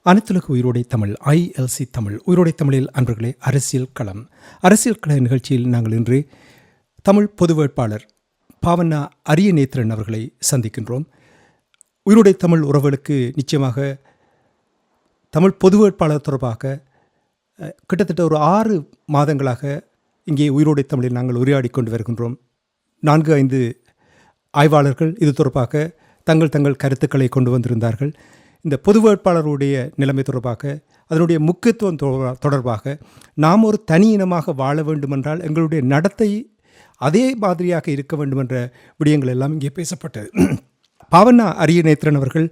அனைத்துலக உயிரோடை தமிழ் ILC தமிழ் உயிரோடை தமிழில் அன்பர்களே அரசியல் களம் நிகழ்ச்சியில் நாங்கள் இன்று தமிழ் பொது வேட்பாளர் பாவண்ணா அரியநேத்திரன் அவர்களை சந்திக்கின்றோம். உயிரோடை தமிழ் உறவுகளுக்கு நிச்சயமாக தமிழ் பொது வேட்பாளர் தொடர்பாக கிட்டத்தட்ட ஒரு 6 மாதங்களாக இங்கே உயிரோடை தமிழில் நாங்கள் உரையாடி கொண்டு வருகின்றோம். 4-5 ஆய்வாளர்கள் இது தொடர்பாக தங்கள் கருத்துக்களை கொண்டு வந்திருந்தார்கள். இந்த பொது வேட்பாளருடைய நிலைமை தொடர்பாக, அதனுடைய முக்கியத்துவம் தொடர்பாக, நாம் ஒரு தனி இனமாக வாழ வேண்டுமென்றால் எங்களுடைய நடத்தை அதே மாதிரியாக இருக்க வேண்டும் என்ற விடயங்கள் எல்லாம் இங்கே பேசப்பட்டது. பாவண்ணா அரியநேத்திரன் அவர்கள்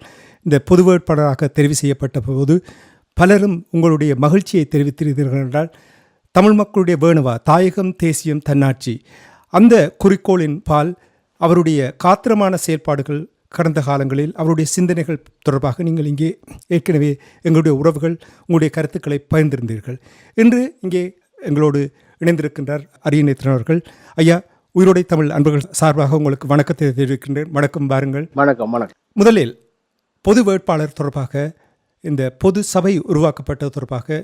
இந்த பொது வேட்பாளராக தெரிவு செய்யப்பட்ட போது பலரும் உங்களுடைய மகிழ்ச்சியை தெரிவித்திருந்தீர்கள் என்றால், தமிழ் மக்களுடைய வேணுவா தாயகம் தேசியம் தன்னாட்சி அந்த குறிக்கோளின் பால் அவருடைய காத்திரமான செயல்பாடுகள் கடந்த காலங்களில் அவருடைய சிந்தனைகள் தொடர்பாக நீங்கள் இங்கே ஏற்கனவே எங்களுடைய உறவுகள் உங்களுடைய கருத்துக்களை பகிர்ந்திருந்தீர்கள். இன்று இங்கே எங்களோடு இணைந்திருக்கின்றார் அரியநேத்திரன் அவர்கள். ஐயா, உயிரோடை தமிழ் அன்பர்கள் சார்பாக உங்களுக்கு வணக்கத்தை தெரிவிக்கின்றேன். வணக்கம். பாருங்கள். வணக்கம். முதலில் பொது வேட்பாளர் தொடர்பாக, இந்த பொது சபை உருவாக்கப்பட்டது தொடர்பாக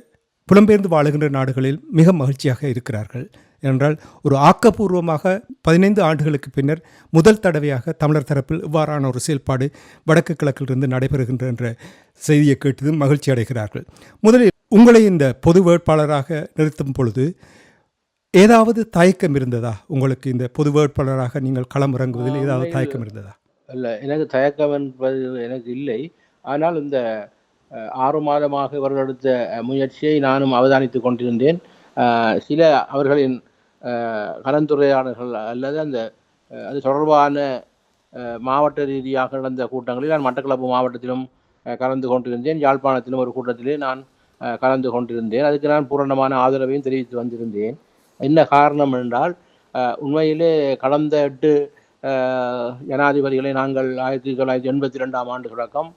புலம்பெயர்ந்து வாழுகின்ற நாடுகளில் மிக மகிழ்ச்சியாக இருக்கிறார்கள். என்றால் ஒரு ஆக்கப்பூர்வமாக 15 ஆண்டுகளுக்கு பின்னர் முதல் தடவையாக தமிழர் தரப்பில் இவ்வாறான ஒரு செயல்பாடு வடக்கு கிழக்கிலிருந்து நடைபெறுகின்ற என்ற செய்தியை கேட்டது மகிழ்ச்சி அடைகிறார்கள். முதலில் உங்களை இந்த பொது வேட்பாளராக நிறுத்தும் பொழுது ஏதாவது தயக்கம் இருந்ததா? உங்களுக்கு இந்த பொது வேட்பாளராக நீங்கள் களம் இறங்குவதில் ஏதாவது தயக்கம் இருந்ததா? இல்லை, எனக்கு தயக்கம் என்பது எனக்கு இல்லை. ஆனால் இந்த 6 மாதமாக இவர்கள் எடுத்த முயற்சியை நானும் அவதானித்து கொண்டிருந்தேன். சில அவர்களின் கலந்துரையாடல்கள் அல்லது அது தொடர்பான மாவட்ட ரீதியாக நடந்த கூட்டங்களில் நான் மட்டக்களப்பு மாவட்டத்திலும் கலந்து கொண்டிருந்தேன். யாழ்ப்பாணத்திலும் ஒரு கூட்டத்திலே நான் கலந்து கொண்டிருந்தேன். அதுக்கு நான் பூரணமான ஆதரவையும் தெரிவித்து வந்திருந்தேன். என்ன காரணம் என்றால், உண்மையிலே கடந்த 8 ஜனாதிபதிகளை நாங்கள் 1982ஆம் ஆண்டு தொடக்கம்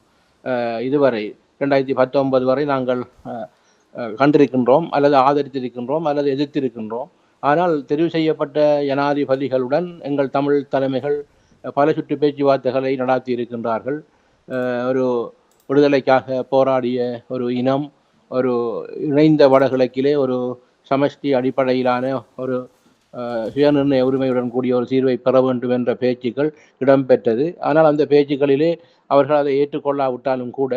இதுவரை 2019 வரை நாங்கள் கண்டிருக்கின்றோம், அல்லது ஆதரித்திருக்கின்றோம், அல்லது எதிர்த்திருக்கின்றோம். ஆனால் தெரிவு செய்யப்பட்ட ஜனாதிபதிகளுடன் எங்கள் தமிழ் தலைமைகள் பல சுற்று பேச்சுவார்த்தைகளை நடாத்தி இருக்கின்றார்கள். ஒரு விடுதலைக்காக போராடிய ஒரு இனம், ஒரு இணைந்த வடகிழக்கிலே ஒரு சமஷ்டி அடிப்படையிலான ஒரு சுயநிர்ணய உரிமையுடன் கூடிய ஒரு தீர்வை பெற வேண்டும் என்ற பேச்சுக்கள் இடம்பெற்றது. ஆனால் அந்த பேச்சுக்களிலே அவர்கள் அதை ஏற்றுக்கொள்ளாவிட்டாலும் கூட,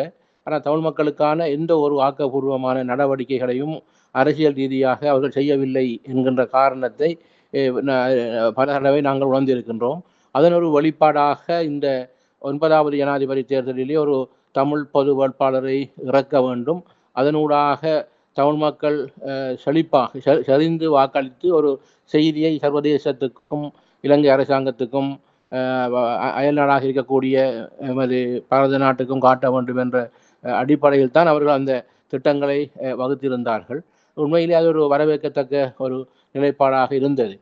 ஆனால் தமிழ் மக்களுக்கான எந்த ஒரு ஆக்கப்பூர்வமான நடவடிக்கைகளையும் அரசியல் ரீதியாக அவர்கள் செய்யவில்லை என்கின்ற காரணத்தை பல தடவை நாங்கள் உணர்ந்திருக்கின்றோம். அதன் ஒரு வெளிப்பாடாக இந்த 9வது ஜனாதிபதி தேர்தலிலே ஒரு தமிழ் பொது வேட்பாளரை இறக்க வேண்டும், அதனூடாக தமிழ் மக்கள் செறிந்து வாக்களித்து ஒரு செய்தியை சர்வதேசத்துக்கும் இலங்கை அரசாங்கத்துக்கும் அயல்நாடாக இருக்கக்கூடிய எமது பாரத நாட்டுக்கும் காட்ட வேண்டும் என்ற அடிப்படையில் தான் அவர்கள் அந்த திட்டங்களை வகுத்திருந்தார்கள். உண்மையிலே அது ஒரு வரவேற்கத்தக்க ஒரு நிலைப்பாடாக இருந்தது.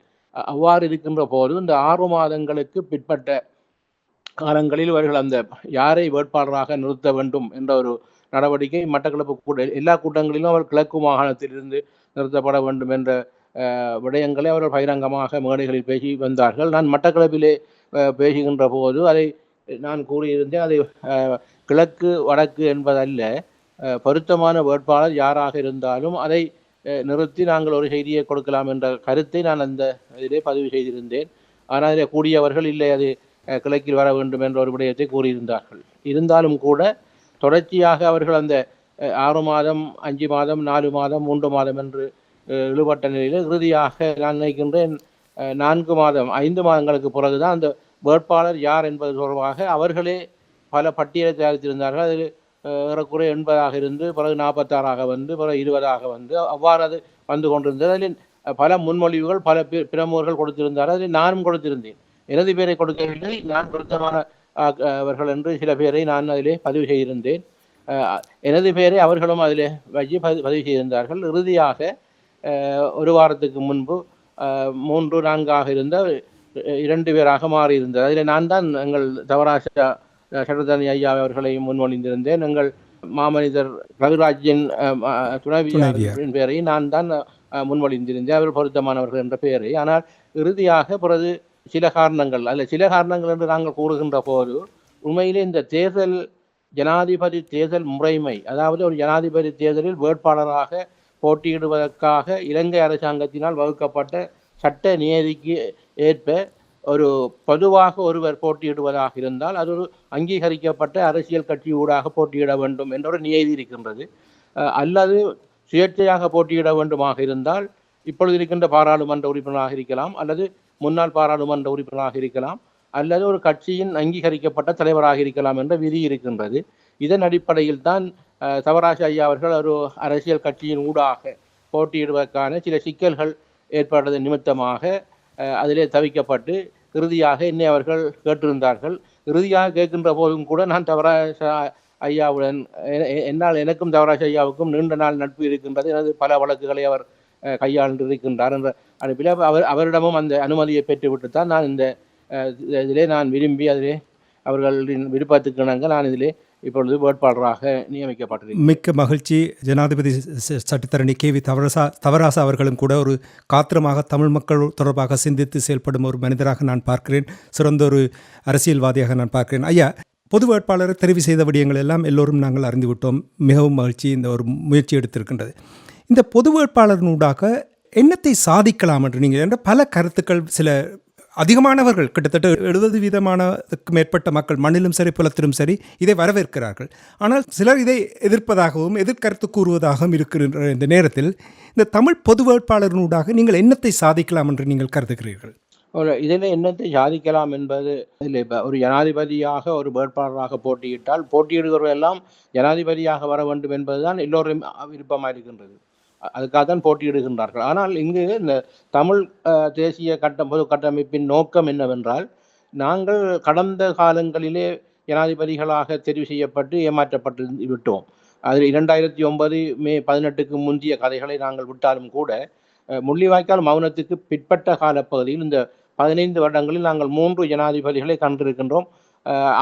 அவ்வாறு இருக்கின்ற போது இந்த 6 மாதங்களுக்கு பிற்பட்ட காலங்களில் அவர்கள் அந்த யாரை வேட்பாளராக நிறுத்த வேண்டும் என்ற ஒரு நடவடிக்கை மட்டக்களப்பு எல்லா கூட்டங்களிலும் அவர் கிழக்கு மாகாணத்திலிருந்து நிறுத்தப்பட வேண்டும் என்ற விடயங்களை அவர்கள் பகிரங்கமாக மேடைகளில் பேசி வந்தார்கள். நான் மட்டக்களப்பிலே பேசுகின்ற போது அதை நான் கூறியிருந்தேன். அதை கிழக்கு வடக்கு என்பதல்ல, பொருத்தமான வேட்பாளர் யாராக இருந்தாலும் அதை நிறுத்தி நாங்கள் ஒரு செய்தியை கொடுக்கலாம் என்ற கருத்தை நான் அந்த இதிலே பதிவு செய்திருந்தேன். ஆனால் அதில் கூடியவர்கள் இல்லை, அது கிழக்கில் வர வேண்டும் என்ற ஒரு விடயத்தை கூறியிருந்தார்கள். இருந்தாலும் கூட தொடர்ச்சியாக அவர்கள் அந்த 6 மாதம் 5 மாதம் 4 மாதம் 3 மாதம் என்று இழுபட்ட நிலையில் இறுதியாக நான் நினைக்கின்றேன் 4 மாதம் 5 மாதங்களுக்கு பிறகுதான் அந்த வேட்பாளர் யார் என்பது தொடர்பாக அவர்களே பல பட்டியலை தயாரித்திருந்தார்கள். அதில் ஏறக்குறை 80ஆக இருந்து பிறகு 46ஆக வந்து பிறகு 20ஆக வந்து அவ்வாறு அது வந்து கொண்டிருந்தது. அதில் பல முன்மொழிவுகள் பல பிரமுகர்கள் கொடுத்திருந்தார்கள். அதில் நானும் கொடுத்திருந்தேன். எனது பேரை கொடுக்கவில்லை, நான் பொருத்தமான அவர்கள் என்று சில பேரை நான் அதிலே பதிவு செய்திருந்தேன். எனது பேரை அவர்களும் அதிலே வச்சு பதிவு செய்திருந்தார்கள். இறுதியாக ஒரு வாரத்துக்கு முன்பு 3-4 இருந்த 2 பேராக மாறியிருந்தது. அதில் நான் தான் எங்கள் தவராச சட்டத்தரணி ஐயா அவர்களை முன்மொழிந்திருந்தேன். எங்கள் மாமனிதர் ரவிராஜின் துணைவியாரின் பெயரை நான் தான் முன்மொழிந்திருந்தேன், அவர்கள் பொருத்தமானவர்கள் என்ற பெயரை. ஆனால் இறுதியாக பிறகு சில காரணங்கள் என்று நாங்கள் கூறுகின்ற போது, உண்மையிலே இந்த தேர்தல் ஜனாதிபதி தேர்தல் முறைமை, அதாவது ஒரு ஜனாதிபதி தேர்தலில் வேட்பாளராக போட்டியிடுவதற்காக இலங்கை அரசாங்கத்தினால் வகுக்கப்பட்ட சட்ட நியதிக்கு ஏற்ப ஒரு பொதுவாக ஒருவர் போட்டியிடுவதாக இருந்தால் அது ஒரு அங்கீகரிக்கப்பட்ட அரசியல் கட்சி ஊடாக போட்டியிட வேண்டும் என்ற ஒரு நியதி இருக்கின்றது. அல்லது சுயேட்சையாக போட்டியிட வேண்டுமாக இருந்தால் இப்பொழுது இருக்கின்ற பாராளுமன்ற உறுப்பினராக இருக்கலாம், அல்லது முன்னாள் பாராளுமன்ற உறுப்பினராக இருக்கலாம், அல்லது ஒரு கட்சியின் அங்கீகரிக்கப்பட்ட தலைவராக இருக்கலாம் என்ற விதி இருக்கின்றது. இதன் அடிப்படையில் தான் தவராச ஐயா அவர்கள் ஒரு அரசியல் கட்சியின் ஊடாக போட்டியிடுவதற்கான சில சிக்கல்கள் ஏற்படுவது நிமித்தமாக அதிலே தவிக்கப்பட்டு இறுதியாக என்னை அவர்கள் கேட்டிருந்தார்கள். இறுதியாக கேட்கின்ற போதும் கூட நான் தவராச ஐயாவுடன் எனக்கும் தவராச ஐயாவுக்கும் நீண்ட நாள் நட்பு இருக்கின்றது, எனது பல வழக்குகளை அவர் கையாண்டு இருக்கின்றார் என்ற அனுப்பில் அவரிடமும் அந்த அனுமதியை பெற்றுவிட்டுத்தான் நான் இந்த இதிலே நான் விரும்பி அதிலே அவர்களின் விருப்பத்துக்கு இணங்க நான் இதிலே இப்பொழுது வேட்பாளராக நியமிக்கப்பட்டிருக்கிறேன். மிக்க மகிழ்ச்சி. ஜனாதிபதி சட்டத்தரணி KV தவராசா அவர்களும் கூட ஒரு காத்திரமாக தமிழ் மக்கள் தொடர்பாக சிந்தித்து செயல்படும் ஒரு மனிதராக நான் பார்க்கிறேன், சிறந்த ஒரு அரசியல்வாதியாக நான் பார்க்கிறேன். ஐயா, பொது வேட்பாளரை தெரிவு செய்த விடயங்கள் எல்லாம் எல்லோரும் நாங்கள் அறிந்துவிட்டோம். மிகவும் மகிழ்ச்சி இந்த ஒரு முயற்சி எடுத்திருக்கின்றது. இந்த பொது வேட்பாளரினூடாக என்னத்தை சாதிக்கலாம் என்று நீங்கள் என்ற பல கருத்துக்கள், சில அதிகமானவர்கள் கிட்டத்தட்ட 70% மேற்பட்ட மக்கள் மண்ணிலும் சரி புலத்திலும் சரி இதை வரவேற்கிறார்கள். ஆனால் சிலர் இதை எதிர்ப்பதாகவும் எதிர்கருத்து கூறுவதாகவும் இருக்கின்ற இந்த நேரத்தில் இந்த தமிழ் பொது வேட்பாளரினூடாக நீங்கள் என்னத்தை சாதிக்கலாம் என்று நீங்கள் கருதுகிறீர்கள்? இதில் என்னத்தை சாதிக்கலாம் என்பது இதில் இப்போ ஒரு ஜனாதிபதியாக ஒரு வேட்பாளராக போட்டியிட்டால் போட்டியிடுகிறவரெல்லாம் ஜனாதிபதியாக வர வேண்டும் என்பதுதான் எல்லோரும் விருப்பமாக இருக்கின்றது. அதுக்காக தான் போட்டியிடுகின்றார்கள். ஆனால் இங்கு இந்த தமிழ் தேசிய பொது கட்டமைப்பின் நோக்கம் என்னவென்றால், நாங்கள் கடந்த காலங்களிலே ஜனாதிபதிகளாக தெரிவு செய்யப்பட்டு ஏமாற்றப்பட்டு விட்டோம். அதில் 2009 மே 18க்கு முந்தைய கதைகளை நாங்கள் விட்டாலும் கூட முள்ளிவாய்க்கால் மௌனத்துக்கு பிற்பட்ட காலப்பகுதியில் இந்த 15 வருடங்களில் நாங்கள் 3 ஜனாதிபதிகளை கண்டிருக்கின்றோம்,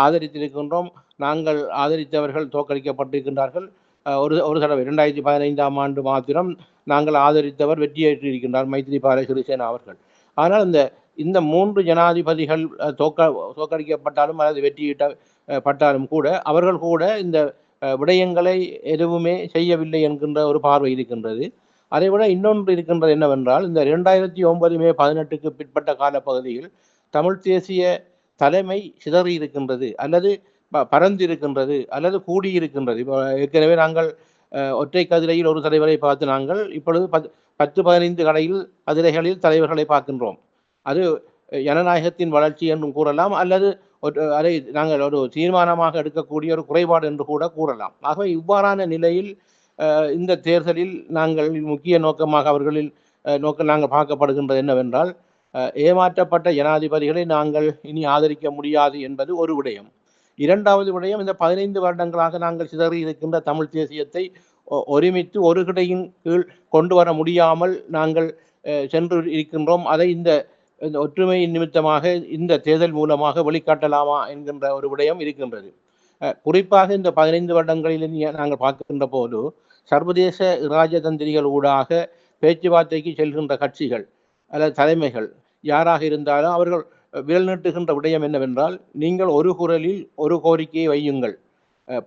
ஆதரித்திருக்கின்றோம். நாங்கள் ஆதரித்தவர்கள் தோற்கடிக்கப்பட்டிருக்கின்றார்கள். ஒரு தடவை 2015ஆம் ஆண்டு மாத்திரம் நாங்கள் ஆதரித்தவர் வெற்றியேற்றிருக்கின்றார், மைத்ரிபால சிறிசேனா அவர்கள். ஆனால் இந்த 3 ஜனாதிபதிகள் தோற்கடிக்கப்பட்டாலும் அல்லது வெற்றியிட்டப்பட்டாலும் கூட அவர்கள் கூட இந்த விடயங்களை எதுவுமே செய்யவில்லை என்கின்ற ஒரு பார்வை இருக்கின்றது. அதைவிட இன்னொன்று இருக்கின்றது என்னவென்றால், இந்த 2009 மே 18க்கு பிற்பட்ட காலப்பகுதியில் தமிழ் தேசிய தலைமை சிதறி இருக்கின்றது, அல்லது பரந்திருக்கின்றது, அல்லது கூடியிருக்கின்றது. இப்போ ஏற்கனவே நாங்கள் ஒற்றை கதிரையில் ஒரு தலைவரை பார்த்து நாங்கள் இப்பொழுது 10-15 கதிரைகளில் தலைவர்களை பார்க்கின்றோம். அது ஜனநாயகத்தின் வளர்ச்சி என்றும் கூறலாம், அல்லது அதை நாங்கள் ஒரு தீர்மானமாக எடுக்கக்கூடிய ஒரு குறைபாடு என்று கூட கூறலாம். ஆகவே இவ்வாறான நிலையில் இந்த தேர்தலில் நாங்கள் முக்கிய நோக்கமாக அவர்களில் நாங்கள் பார்க்கப்படுகின்றது என்னவென்றால், ஏமாற்றப்பட்ட ஜனாதிபதிகளை நாங்கள் இனி ஆதரிக்க முடியாது என்பது ஒரு விடயம். இரண்டாவது விடயம், இந்த 15 வருடங்களாக நாங்கள் சிதறி இருக்கின்ற தமிழ் தேசியத்தை ஒருமித்து ஒரு கிடையின் கீழ் கொண்டு வர முடியாமல் நாங்கள் சென்று இருக்கின்றோம். அதை இந்த ஒற்றுமையின் நிமித்தமாக இந்த தேர்தல் மூலமாக வெளிக்காட்டலாமா என்கின்ற ஒரு விடயம் இருக்கின்றது. குறிப்பாக இந்த 15 வருடங்களில் நாங்கள் பார்க்கின்ற போது சர்வதேச இராஜதந்திரிகள் ஊடாக பேச்சுவார்த்தைக்கு செல்கின்ற கட்சிகள் அல்லது தலைமைகள் யாராக இருந்தாலும் அவர்கள் விரல் நீட்டுகின்ற விடயம் என்னவென்றால், நீங்கள் ஒரு குரலில் ஒரு கோரிக்கையை வையுங்கள்.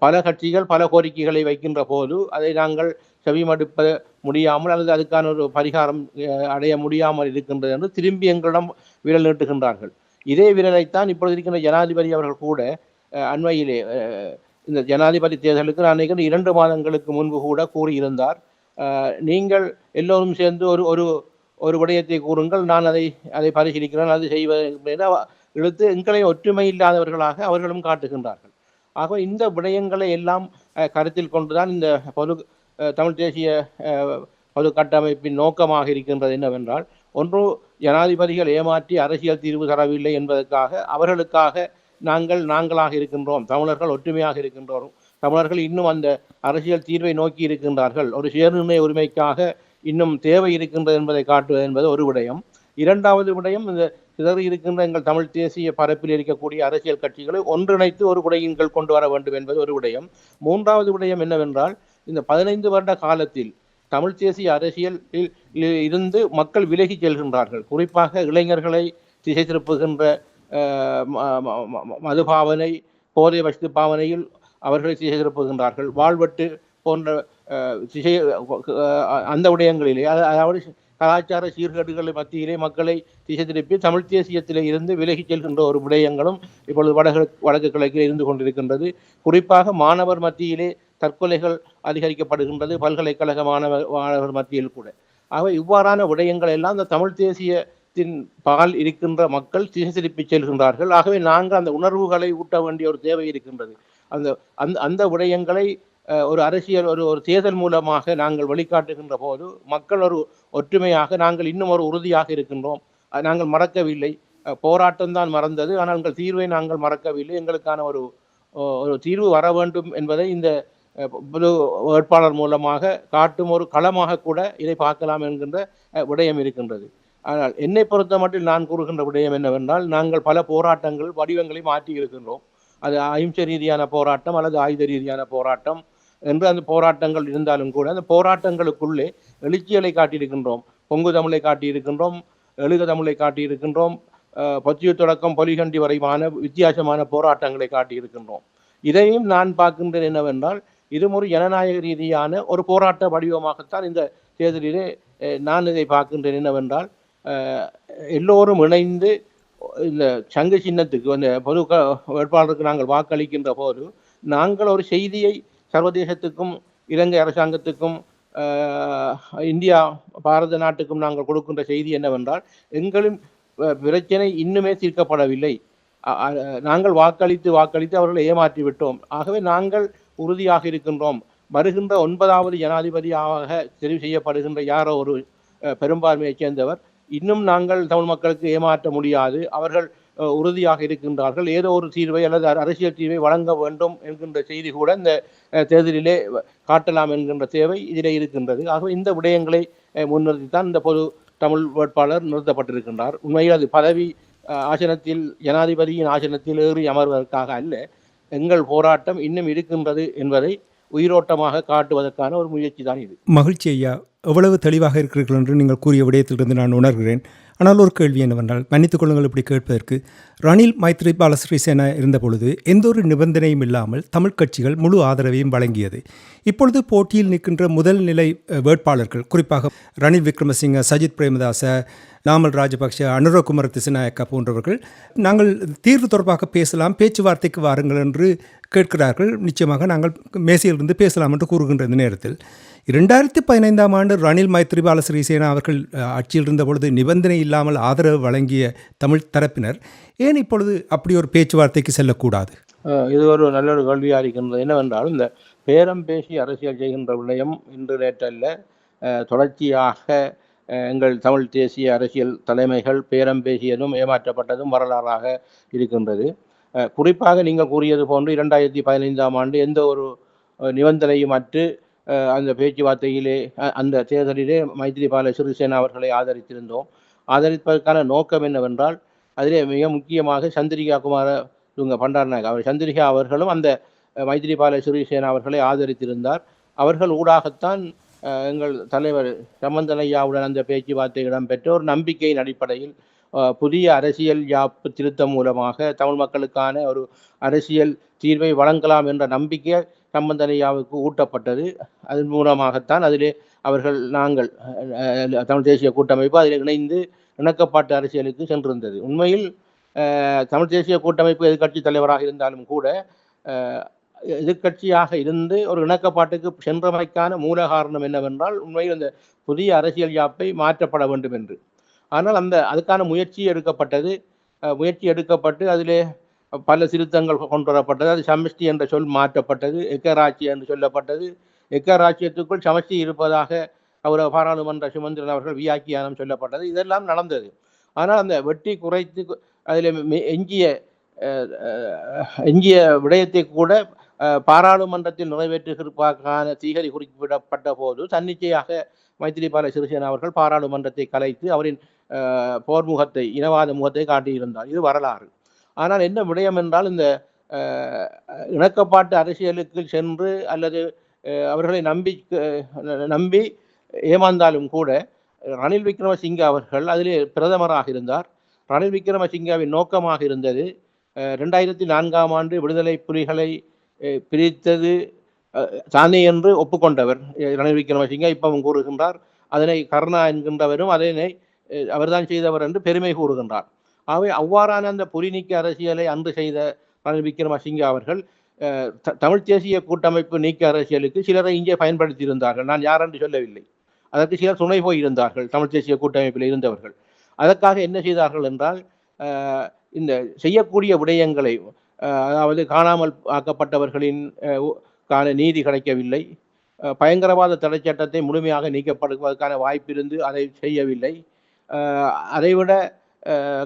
பல கட்சிகள் பல கோரிக்கைகளை வைக்கின்ற போது அதை நாங்கள் செவிமடுப்ப முடியாமல் அல்லது அதுக்கான ஒரு பரிகாரம் அடைய முடியாமல் இருக்கின்றது என்று திரும்பி எங்களிடம் விரல் நீட்டுகின்றார்கள். இதே விரலைத்தான் இப்பொழுது இருக்கின்ற ஜனாதிபதி அவர்கள் கூட அண்மையிலே இந்த ஜனாதிபதி தேர்தலுக்கு நான் நினைக்கிறேன் 2 மாதங்களுக்கு முன்பு கூட கூறியிருந்தார், நீங்கள் எல்லோரும் சேர்ந்து ஒரு விடயத்தை கூறுங்கள், நான் அதை பரிசீலிக்கிறேன், அது செய்வதை இழுத்து எங்களை ஒற்றுமை இல்லாதவர்களாக அவர்களும் காட்டுகின்றார்கள். ஆக இந்த விடயங்களை எல்லாம் கருத்தில் கொண்டுதான் இந்த தமிழ் தேசிய பொது கட்டமைப்பின் நோக்கமாக இருக்கின்றது என்னவென்றால், ஒன்று ஜனாதிபதிகள் ஏமாற்றி அரசியல் தீர்வு தரவில்லை என்பதற்காக அவர்களுக்காக நாங்களாக இருக்கின்றோம், தமிழர்கள் ஒற்றுமையாக இருக்கின்றோம், தமிழர்கள் இன்னும் அந்த அரசியல் தீர்வை நோக்கி இருக்கின்றார்கள், ஒரு சுயநிர்ணய உரிமைக்காக இன்னும் தேவை இருக்கின்றது என்பதை காட்டுவது என்பது ஒரு விடயம். இரண்டாவது விடயம், இந்த சிதறி இருக்கின்ற எங்கள் தமிழ் தேசிய பரப்பில் இருக்கக்கூடிய அரசியல் கட்சிகளை ஒன்றிணைத்து ஒரு குடையின் கீழ் கொண்டு வர வேண்டும் என்பது ஒரு விடயம். மூன்றாவது விடயம் என்னவென்றால், இந்த 15 வருட காலத்தில் தமிழ் தேசிய அரசியலில் இருந்து மக்கள் விலகி செல்கின்றார்கள். குறிப்பாக இளைஞர்களை திசை திருப்புகின்ற மதுபாவனை, போதை வஸ்து பாவனையில் அவர்களை திசை திருப்புகின்றார்கள். வாழ்வெட்டு போன்ற திசை அந்த விடயங்களிலே அதாவது கலாச்சார சீர்கேடுகள் மத்தியிலே மக்களை திசை திருப்பி தமிழ் தேசியத்திலே இருந்து விலகிச் செல்கின்ற ஒரு விடயங்களும் இப்பொழுது வடக்கு கிழக்கில் இருந்து கொண்டிருக்கின்றது. குறிப்பாக மாணவர் மத்தியிலே தற்கொலைகள் அதிகரிக்கப்படுகின்றது, பல்கலைக்கழக மாணவர் மத்தியில் கூட. ஆகவே இவ்வாறான விடயங்கள் எல்லாம் இந்த தமிழ் தேசியத்தின் பால் இருக்கின்ற மக்கள் திசை திருப்பி செல்கின்றார்கள். ஆகவே நாங்கள் அந்த உணர்வுகளை ஊட்ட வேண்டிய ஒரு தேவை இருக்கின்றது. அந்த அந்த அந்த விடயங்களை ஒரு அரசியல் ஒரு தேர்தல் மூலமாக நாங்கள் வெளிக்காட்டுகின்ற போது மக்கள் ஒரு ஒற்றுமையாக நாங்கள் இன்னும் ஒரு உறுதியாக இருக்கின்றோம், நாங்கள் மறக்கவில்லை, போராட்டம் தான் மறந்தது, ஆனால் எங்கள் தீர்வை நாங்கள் மறக்கவில்லை, எங்களுக்கான ஒரு ஒரு தீர்வு வர வேண்டும் என்பதை இந்த பொது வேட்பாளர் மூலமாக காட்டும் ஒரு களமாக கூட இதை பார்க்கலாம் என்கின்ற விடயம் இருக்கின்றது. ஆனால் என்னை பொறுத்த மட்டும் நான் கூறுகின்ற விடயம் என்னவென்றால், நாங்கள் பல போராட்டங்கள் வடிவங்களை மாற்றி இருக்கின்றோம். அது அಹಿಂசை ரீதியான போராட்டம் அல்லது ஆயுத ரீதியான போராட்டம் என்று அந்த போராட்டங்கள் இருந்தாலும் கூட அந்த போராட்டங்களுக்குள்ளே எழுச்சியலை காட்டியிருக்கின்றோம், பொங்கு தமிழை காட்டியிருக்கின்றோம், எழுக தமிழை காட்டியிருக்கின்றோம், பொத்திய தொடக்கம் பொலிகண்டி வரைவான வித்தியாசமான போராட்டங்களை காட்டியிருக்கின்றோம். இதையும் நான் பார்க்கின்றேன் என்னவென்றால், இதுவும் ஒரு ஜனநாயக ரீதியான ஒரு போராட்ட வடிவமாகத்தான் இந்த தேர்தலிலே நான் இதை பார்க்கின்றேன். என்னவென்றால், எல்லோரும் இணைந்து இந்த சங்கு சின்னத்துக்கு அந்த பொது வேட்பாளருக்கு நாங்கள் வாக்களிக்கின்ற போது நாங்கள் ஒரு செய்தியை சர்வதேசத்துக்கும் இலங்கை அரசாங்கத்துக்கும் இந்தியா பாரத நாட்டுக்கும் நாங்கள் கொடுக்கின்ற செய்தி என்னவென்றால், எங்களின் பிரச்சனை இன்னுமே தீர்க்கப்படவில்லை, நாங்கள் வாக்களித்து அவர்களை ஏமாற்றி விட்டோம், ஆகவே நாங்கள் உறுதியாக இருக்கின்றோம், வருகின்ற 9வது ஜனாதிபதியாக தெரிவு செய்யப்படுகின்ற யாரோ ஒரு பெரும்பான்மையைச் சேர்ந்தவர், இன்னும் நாங்கள் தமிழ் மக்களுக்கு ஏமாற்ற முடியாது, அவர்கள் உறுதியாக இருக்கின்றார்கள், ஏதோ ஒரு தீர்வை அல்லது அரசியல் தீர்வை வழங்க வேண்டும் என்கின்ற செய்தி கூட இந்த தேர்தலிலே காட்டலாம் என்கின்ற தேவை இதிலே இருக்கின்றது. ஆகவே இந்த விடயங்களை முன்னிறுத்தித்தான் இந்த பொது தமிழ் வேட்பாளர் நிறுத்தப்பட்டிருக்கின்றார். உண்மையில் அது பதவி ஆசனத்தில் ஜனாதிபதியின் ஆசனத்தில் ஏறி அமர்வதற்காக அல்ல, எங்கள் போராட்டம் இன்னும் இருக்கின்றது என்பதை உயிரோட்டமாக காட்டுவதற்கான ஒரு முயற்சி தான் இது. மகிழ்ச்சி ஐயா, எவ்வளவு தெளிவாக இருக்கிறீர்கள் என்று நீங்கள் கூறிய விடயத்திலிருந்து நான் உணர்கிறேன். ஆனால் ஒரு கேள்வி என்னவென்றால், மன்னித்துக் கொள்ளுங்கள் இப்படி கேட்பதற்கு, ரணில் மைத்ரிபால சிறிசேனா இருந்த பொழுது எந்த ஒரு நிபந்தனையும் இல்லாமல் தமிழ் கட்சிகள் முழு ஆதரவையும் வழங்கியது. இப்பொழுது போட்டியில் நிற்கின்ற முதல் நிலை வேட்பாளர்கள், குறிப்பாக ரணில் விக்ரமசிங்க, சஜித் பிரேமதாச, நாமல் ராஜபக்ஷ, அனுரகுமார திசாநாயக்கா போன்றவர்கள் நாங்கள் தீர்வு தொடர்பாக பேசலாம், பேச்சுவார்த்தைக்கு வாருங்கள் என்று கேட்கிறார்கள். நிச்சயமாக நாங்கள் மேசையிலிருந்து பேசலாம் என்று கூறுகின்ற இந்த நேரத்தில் 2015ஆம் ஆண்டு ரணில் மைத்ரிபால சிறிசேனா அவர்கள் ஆட்சியில் இருந்த பொழுது நிபந்தனை இல்லாமல் ஆதரவு வழங்கிய தமிழ் தரப்பினர் ஏன் இப்பொழுது அப்படி ஒரு பேச்சுவார்த்தைக்கு செல்லக்கூடாது? இது ஒரு நல்ல ஒரு கேள்வியாக இருக்கின்றது. என்னவென்றால், இந்த பேரம் பேசி அரசியல் செய்கின்ற விடயம் இன்று நேற்றல்ல, தொடர்ச்சியாக எங்கள் தமிழ் தேசிய அரசியல் தலைமைகள் பேரம் பேசியதும் ஏமாற்றப்பட்டதும் வரலாறாக இருக்கின்றது. குறிப்பாக நீங்கள் கூறியது போன்று 2015ஆம் ஆண்டு எந்த ஒரு நிபந்தனையும் அற்று அந்த பேச்சுவார்த்தையிலே அந்த தேர்தலிலே மைத்ரிபால சிறிசேனா அவர்களை ஆதரித்திருந்தோம். ஆதரிப்பதற்கான நோக்கம் என்னவென்றால், அதிலே மிக முக்கியமாக சந்திரிகா குமார துங்க பண்டாரநாயக் அவர் சந்திரிகா அவர்களும் அந்த மைத்ரிபால சிறிசேனா அவர்களை ஆதரித்திருந்தார். அவர்கள் ஊடாகத்தான் எங்கள் தலைவர் சம்பந்தனையாவுடன் அந்த பேச்சுவார்த்தை இடம்பெற்ற ஒரு நம்பிக்கையின் அடிப்படையில் புதிய அரசியல் யாப்பு திருத்தம் மூலமாக தமிழ் மக்களுக்கான ஒரு அரசியல் தீர்வை வழங்கலாம் என்ற நம்பிக்கை சம்பந்தனையாவுக்கு ஊட்டப்பட்டது. அதன் மூலமாகத்தான் அதிலே அவர்கள் நாங்கள் தமிழ் தேசிய கூட்டமைப்பு அதில் இணைந்து இணக்கப்பாட்டு அரசியலுக்கு சென்றிருந்தது. உண்மையில் தமிழ் தேசிய கூட்டமைப்பு எதிர்க்கட்சி தலைவராக இருந்தாலும் கூட எதிர்க்கட்சியாக இருந்து ஒரு இணக்கப்பாட்டுக்கு சென்றமைக்கான மூல காரணம் என்னவென்றால், உண்மையில் அந்த புதிய அரசியல் யாப்பை மாற்றப்பட வேண்டும் என்று. ஆனால் அதுக்கான முயற்சி எடுக்கப்பட்டு அதிலே பல திருத்தங்கள் கொண்டு வரப்பட்டது. அது சமஷ்டி என்ற சொல் மாற்றப்பட்டது, எக்கராட்சி என்று சொல்லப்பட்டது. எக்கராட்சியத்துக்குள் சமஷ்டி இருப்பதாக அவர் பாராளுமன்ற சுமந்திரன் அவர்கள் வியாக்கியானம் சொல்லப்பட்டது. இதெல்லாம் நடந்தது. ஆனால் அந்த வெட்டி குறைத்து அதில் எஞ்சிய விடயத்தை கூட பாராளுமன்றத்தில் நிறைவேற்றுவதற்கான தீகரி குறிப்பிடப்பட்ட போது தன்னிச்சையாக மைத்ரிபால சிறிசேனா அவர்கள் பாராளுமன்றத்தை கலைத்து அவரின் போர் முகத்தை, இனவாத முகத்தை காட்டியிருந்தார். இது வரலாறு. ஆனால் என்ன விடயம் என்றால், இந்த இணக்கப்பாட்டு அரசியலுக்கு சென்று அல்லது அவர்களை நம்பி ஏமாந்தாலும் கூட ரணில் விக்ரமசிங்கே அவர்கள் அதிலே பிரதமராக இருந்தார். ரணில் விக்ரமசிங்கவின் நோக்கமாக இருந்தது 2004ஆம் ஆண்டு விடுதலை புலிகளை பிரித்தது தானே என்று ஒப்புக்கொண்டவர் ரணில் விக்ரமசிங்க. இப்பவும் கூறுகின்றார் அதனை கருணா என்கின்றவரும் அதனை அவர்தான் செய்தவர் என்று பெருமை கூறுகின்றார். ஆகவே அவ்வாறான அந்த புரிநீக்க அரசியலை அன்று செய்த ரணில் விக்ரமசிங்க அவர்கள் தமிழ் தேசிய கூட்டமைப்பு நீக்க அரசியலுக்கு சிலரை இங்கே பயன்படுத்தி இருந்தார்கள். நான் யார் என்று சொல்லவில்லை. அதற்கு சிலர் துணை போயிருந்தார்கள் தமிழ் தேசிய கூட்டமைப்பில் இருந்தவர்கள். அதற்காக என்ன செய்தார்கள் என்றால் இந்த செய்யக்கூடிய விடயங்களை, அதாவது காணாமல் ஆக்கப்பட்டவர்களின் நீதி கிடைக்கவில்லை, பயங்கரவாத தடை சட்டத்தை முழுமையாக நீக்கப்படுவதற்கான வாய்ப்பு இருந்து அதை செய்யவில்லை, அதைவிட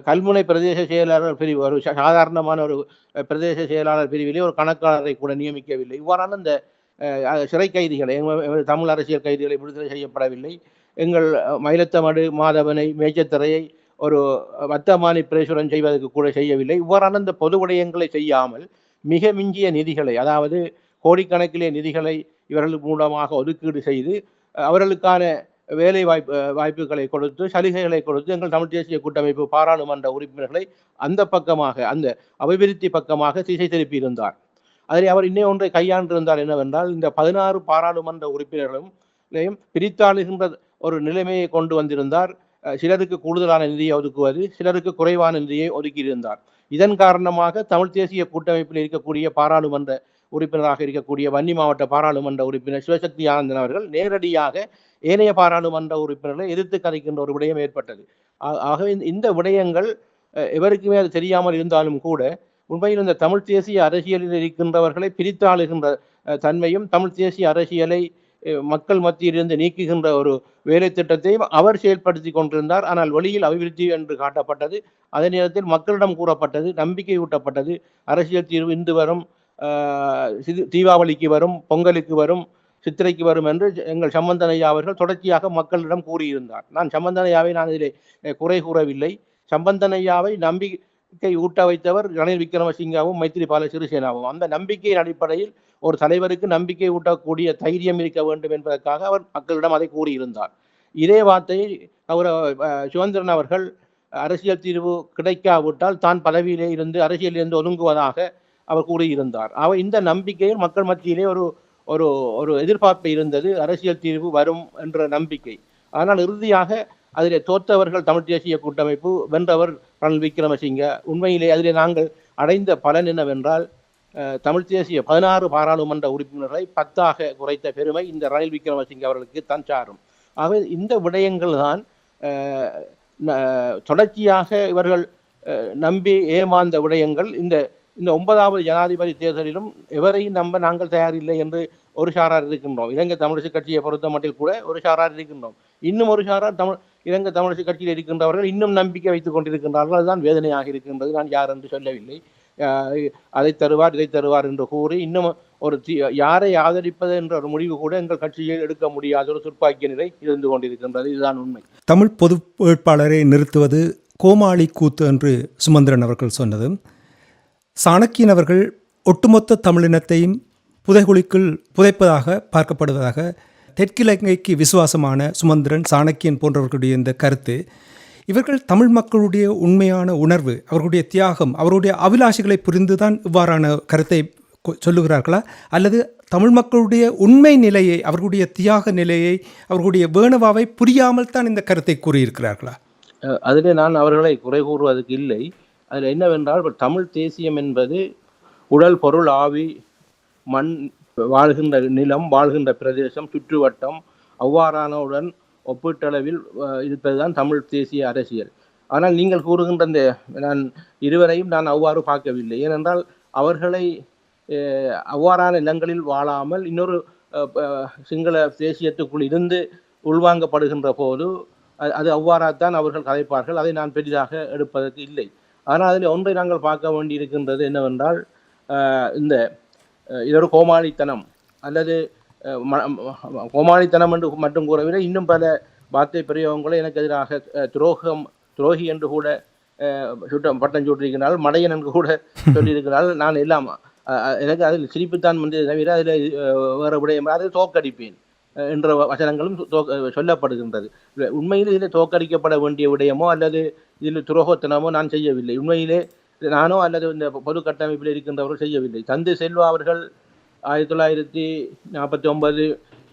கல்முனை பிரதேச செயலாளர் பிரிவு, ஒரு சாதாரணமான ஒரு பிரதேச செயலாளர் பிரிவிலே ஒரு கணக்காளரை கூட நியமிக்கவில்லை. இவ்வாறான இந்த சிறை கைதிகளை, தமிழ் அரசியல் கைதிகளை விடுதலை செய்யப்படவில்லை. எங்கள் மயிலத்தமடு மாதவனை, மேச்சத்தரையை ஒரு வர்த்தமானி பிரேசுரன் செய்வதற்கு கூட செய்யவில்லை. இவ்வாறான இந்த பொது விடயங்களை செய்யாமல் மிக மிஞ்சிய நிதிகளை, அதாவது கோடிக்கணக்கிலே நிதிகளை இவர்கள் மூலமாக ஒதுக்கீடு செய்து அவர்களுக்கான வேலை வாய்ப்புகளை கொடுத்து, சலுகைகளை கொடுத்து எங்கள் தமிழ் தேசிய கூட்டமைப்பு பாராளுமன்ற உறுப்பினர்களை அந்த பக்கமாக, அந்த அபிவிருத்தி பக்கமாக திசை திருப்பி இருந்தார். அதில் அவர் இன்னும் ஒன்றை கையாண்டிருந்தார். என்னவென்றால், இந்த 16 பாராளுமன்ற உறுப்பினர்களும் பிரித்தாளுகின்ற ஒரு நிலைமையை கொண்டு வந்திருந்தார். சிலருக்கு கூடுதலான நிதியை ஒதுக்குவது, சிலருக்கு குறைவான நிதியை ஒதுக்கியிருந்தார். இதன் காரணமாக தமிழ் தேசிய கூட்டமைப்பில் இருக்கக்கூடிய பாராளுமன்ற உறுப்பினராக இருக்கக்கூடிய வன்னி மாவட்ட பாராளுமன்ற உறுப்பினர் சிவசக்தி ஆனந்தன் அவர்கள் நேரடியாக ஏனைய பாராளுமன்ற உறுப்பினர்களை எதிர்த்து கதைக்கின்ற ஒரு விடயம் ஏற்பட்டது. ஆகவே இந்த விடயங்கள் எவருக்குமே அது தெரியாமல் இருந்தாலும் கூட உண்மையில் இந்த தமிழ் தேசிய அரசியலில் இருக்கின்றவர்களை பிரித்தாளுகின்ற தன்மையும், தமிழ் தேசிய அரசியலை மக்கள் மத்தியிலிருந்து நீக்குகின்ற ஒரு வேலை திட்டத்தையும் அவர் செயல்படுத்தி கொண்டிருந்தார். ஆனால் வெளியில் அபிவிருத்தி என்று காட்டப்பட்டது. அதே நேரத்தில் மக்களிடம் கூறப்பட்டது, நம்பிக்கை ஊட்டப்பட்டது, அரசியல் தீர்வு இன்று வரும், தீபாவளிக்கு வரும், பொங்கலுக்கு வரும், சித்திரைக்கு வரும் என்று எங்கள் சம்பந்தன் ஐயா அவர்கள் தொடர்ச்சியாக மக்களிடம் கூறியிருந்தார். நான் சம்பந்தன் ஐயாவை இதிலே குறை கூறவில்லை. சம்பந்தன் ஐயாவை நம்பிக்கை ஊட்ட வைத்தவர் ரணில் விக்ரமசிங்காவும் மைத்திரிபால சிறிசேனாவும். அந்த நம்பிக்கையின் அடிப்படையில் ஒரு தலைவருக்கு நம்பிக்கை ஊட்டக்கூடிய தைரியம் இருக்க வேண்டும் என்பதற்காக அவர் மக்களிடம் அதை கூறியிருந்தார். இதே வார்த்தையை அவர் சுதந்திரன் அவர்கள் அரசியல் தீர்வு கிடைக்காவிட்டால் தான் பதவியிலே இருந்து அரசியலிருந்து ஒதுங்குவதாக அவர் கூறியிருந்தார். அவர் இந்த நம்பிக்கையில் மக்கள் மத்தியிலே ஒரு ஒரு ஒரு எதிர்பார்ப்பு இருந்தது, அரசியல் தீர்வு வரும் என்ற நம்பிக்கை. ஆனால் இறுதியாக அதிலே தோற்றவர்கள் தமிழ் தேசிய கூட்டமைப்பு, வென்றவர் ரணில் விக்ரமசிங்க. உண்மையிலே அதிலே நாங்கள் அடைந்த பலன் என்னவென்றால், தமிழ் தேசிய 16 பாராளுமன்ற உறுப்பினர்களை 10ஆக குறைத்த பெருமை இந்த ரணில் விக்ரமசிங்க அவர்களுக்கு தான் சாரும். ஆகவே இந்த விடயங்கள் தான் தொடர்ச்சியாக இவர்கள் நம்பி ஏமாந்த விடயங்கள். இந்த 9வது ஜனாதிபதி தேர்தலிலும் எவரையும் நம்ப நாங்கள் தயாரில்லை என்று ஒரு சாரார் இருக்கின்றோம். இலங்கை தமிழிசை கட்சியை பொறுத்த மட்டில் கூட ஒரு சாரார் இருக்கின்றோம். இன்னும் ஒரு சாரார் இலங்கை தமிழிசை கட்சியில் இருக்கின்றவர்கள் இன்னும் நம்பிக்கை வைத்துக் கொண்டிருக்கின்றார்கள். அதுதான் வேதனையாக இருக்கின்றது. நான் யார் என்று சொல்லவில்லை. அதை தருவார் இதை தருவார் என்று கூறி இன்னும் ஒரு யாரை ஆதரிப்பது என்ற ஒரு முடிவு கூட எங்கள் கட்சியில் எடுக்க முடியாத ஒரு துர்ப்பாக்கிய நிலை இருந்து கொண்டிருக்கின்றது. இதுதான் உண்மை. தமிழ் பொது வேட்பாளரை நிறுத்துவது கோமாளி கூத்து என்று சுமந்திரன் அவர்கள் சொன்னது, சாணக்கியன் அவர்கள் ஒட்டுமொத்த தமிழினத்தையும் புதைகுழிக்குள் புதைப்பதாக பார்க்கப்படுவதாக தெற்கிலங்கைக்கு விசுவாசமான சுமந்திரன், சாணக்கியன் போன்றவர்களுடைய இந்த கருத்து, இவர்கள் தமிழ் மக்களுடைய உண்மையான உணர்வு, அவர்களுடைய தியாகம், அவருடைய அபிலாஷைகளை புரிந்துதான் இவ்வாறான கருத்தை சொல்லுகிறார்களா, அல்லது தமிழ் மக்களுடைய உண்மை நிலையை, அவர்களுடைய தியாக நிலையை, அவர்களுடைய வேணுவாவை புரியாமல் தான் இந்த கருத்தை கூறியிருக்கிறார்களா? அதிலே நான் அவர்களை குறை கூறுவதற்கு இல்லை. அதில் என்னவென்றால், தமிழ் தேசியம் என்பது உடல், பொருள், ஆவி, மண், வாழ்கின்ற நிலம், வாழ்கின்ற பிரதேசம், சுற்றுவட்டம், அவ்வாறானவுடன் ஒப்பீட்டளவில் இருப்பதுதான் தமிழ் தேசிய அரசியல். ஆனால் நீங்கள் கூறுகின்ற இந்த நான் இருவரையும் நான் அவ்வாறு பார்க்கவில்லை. ஏனென்றால் அவர்களை அவ்வாறான நிலங்களில் வாழாமல் இன்னொரு சிங்கள தேசியத்துக்குள் இருந்து உள்வாங்கப்படுகின்ற போது அது அவ்வாறாத்தான் அவர்கள் கதைப்பார்கள். அதை நான் பெரிதாக எடுப்பதற்கு இல்லை. ஆனால் அதில் ஒன்றை நாங்கள் பார்க்க வேண்டியிருக்கின்றது என்னவென்றால், இதொரு கோமாளித்தனம் அல்லது கோமாளித்தனம் என்று மட்டும் கூறவில்லை, இன்னும் பல வார்த்தை பிரயோகங்களை எனக்கு எதிராக துரோகி என்று கூட பட்டம் சூட்டியிருக்கிறார்கள், மடையன் என்று கூட சொல்லியிருக்கிறார்கள். நான் எல்லாம் எனக்கு அதில் சிரிப்புத்தான் வந்தது தவிர அதில் வேறு விடயம் அதை தோற்கடிப்பேன் என்ற வசனங்களும் சொல்லப்படுகின்றது. உண்மையில் இதில் தோற்கடிக்கப்பட வேண்டிய விடயமோ அல்லது இதில் துரோகத்தனமோ நான் செய்யவில்லை. உண்மையிலே நானோ அல்லது இந்த பொது கட்டமைப்பில் இருக்கின்றவர்கள் செய்யவில்லை. தந்தை செல்வா அவர்கள் 1949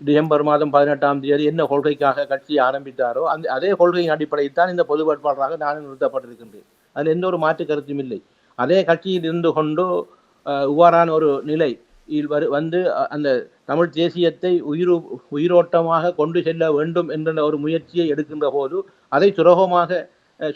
டிசம்பர் மாதம் 18ஆம் தேதி என்ன கொள்கைக்காக கட்சி ஆரம்பித்தாரோ அதே கொள்கையின் அடிப்படையில் தான் இந்த பொது வேட்பாளராக நானும் நிறுத்தப்பட்டிருக்கின்றேன். அதில் எந்த ஒரு மாற்று கருத்தும் இல்லை. அதே கட்சியில் இருந்து கொண்டு இவ்வாறான ஒரு நிலை வந்து அந்த தமிழ் தேசியத்தை உயிரோட்டமாக கொண்டு செல்ல வேண்டும் என்ற ஒரு முயற்சியை எடுக்கின்ற போது அதை துரோகமாக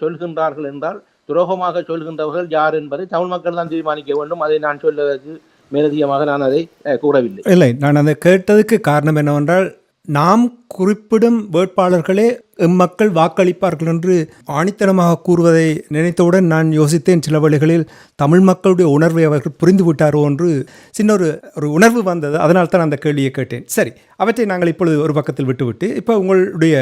சொல்கின்றார்கள் என்றால், துரோகமாக சொல்கின்றவர்கள் யார் என்பதை தமிழ் மக்கள் தான் தீர்மானிக்க வேண்டும். அதை நான் சொல்வதற்கு மேலதிகமாக நான் அதை கூறவில்லை. இல்லை, நான் அதை கேட்டதுக்கு காரணம் என்னவென்றால், நாம் குறிப்பிடும் வேட்பாளர்களே எம்மக்கள் வாக்களிப்பார்கள் என்று ஆணித்தனமாக கூறுவதை நினைத்தவுடன் நான் யோசித்தேன், சில வழிகளில் தமிழ் மக்களுடைய உணர்வை அவர்கள் புரிந்து விட்டாரோ என்று சின்ன ஒரு உணர்வு வந்தது. அதனால் தான் அந்த கேள்வியை கேட்டேன். சரி, அவற்றை நாங்கள் இப்பொழுது ஒரு பக்கத்தில் விட்டுவிட்டு, இப்போ உங்களுடைய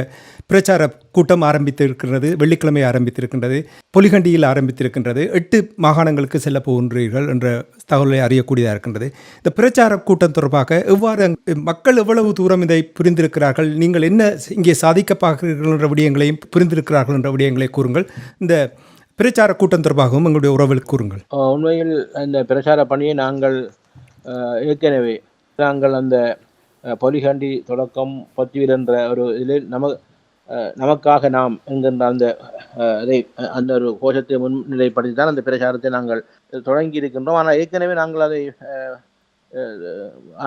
பிரச்சார கூட்டம் ஆரம்பித்திருக்கிறது, வெள்ளிக்கிழமை ஆரம்பித்திருக்கின்றது, பொலிகண்டியில் ஆரம்பித்திருக்கின்றது, 8 மாகாணங்களுக்கு செல்ல போகின்றீர்கள் என்ற தகவலை அறியக்கூடியதாக இருக்கின்றது. இந்த பிரச்சார கூட்டம் தொடர்பாக எவ்வாறு மக்கள் எவ்வளவு தூரம் இதை புரிந்திருக்கிறார்கள், நீங்கள் என்ன இங்கே சாதிக்க பார்க்கிறீர்கள் என்ற விடயங்களையும் புரிந்திருக்கிறார்கள் என்ற விடயங்களை கூறுங்கள். இந்த பிரச்சார கூட்டம் தொடர்பாகவும் எங்களுடைய உறவுகளுக்கு கூறுங்கள். உண்மையில் இந்த பிரச்சார பணியை நாங்கள் ஏற்கனவே அந்த பொலிகண்டி தொடக்கம் பத்திவில் என்ற ஒரு இதில் நமக்காக நாம் என்கின்ற அந்த ஒரு கோஷத்தை முன்னிலைப்படுத்தி தான் அந்த பிரச்சாரத்தை நாங்கள் தொடங்கி இருக்கின்றோம். ஆனால் ஏற்கனவே நாங்கள் அதை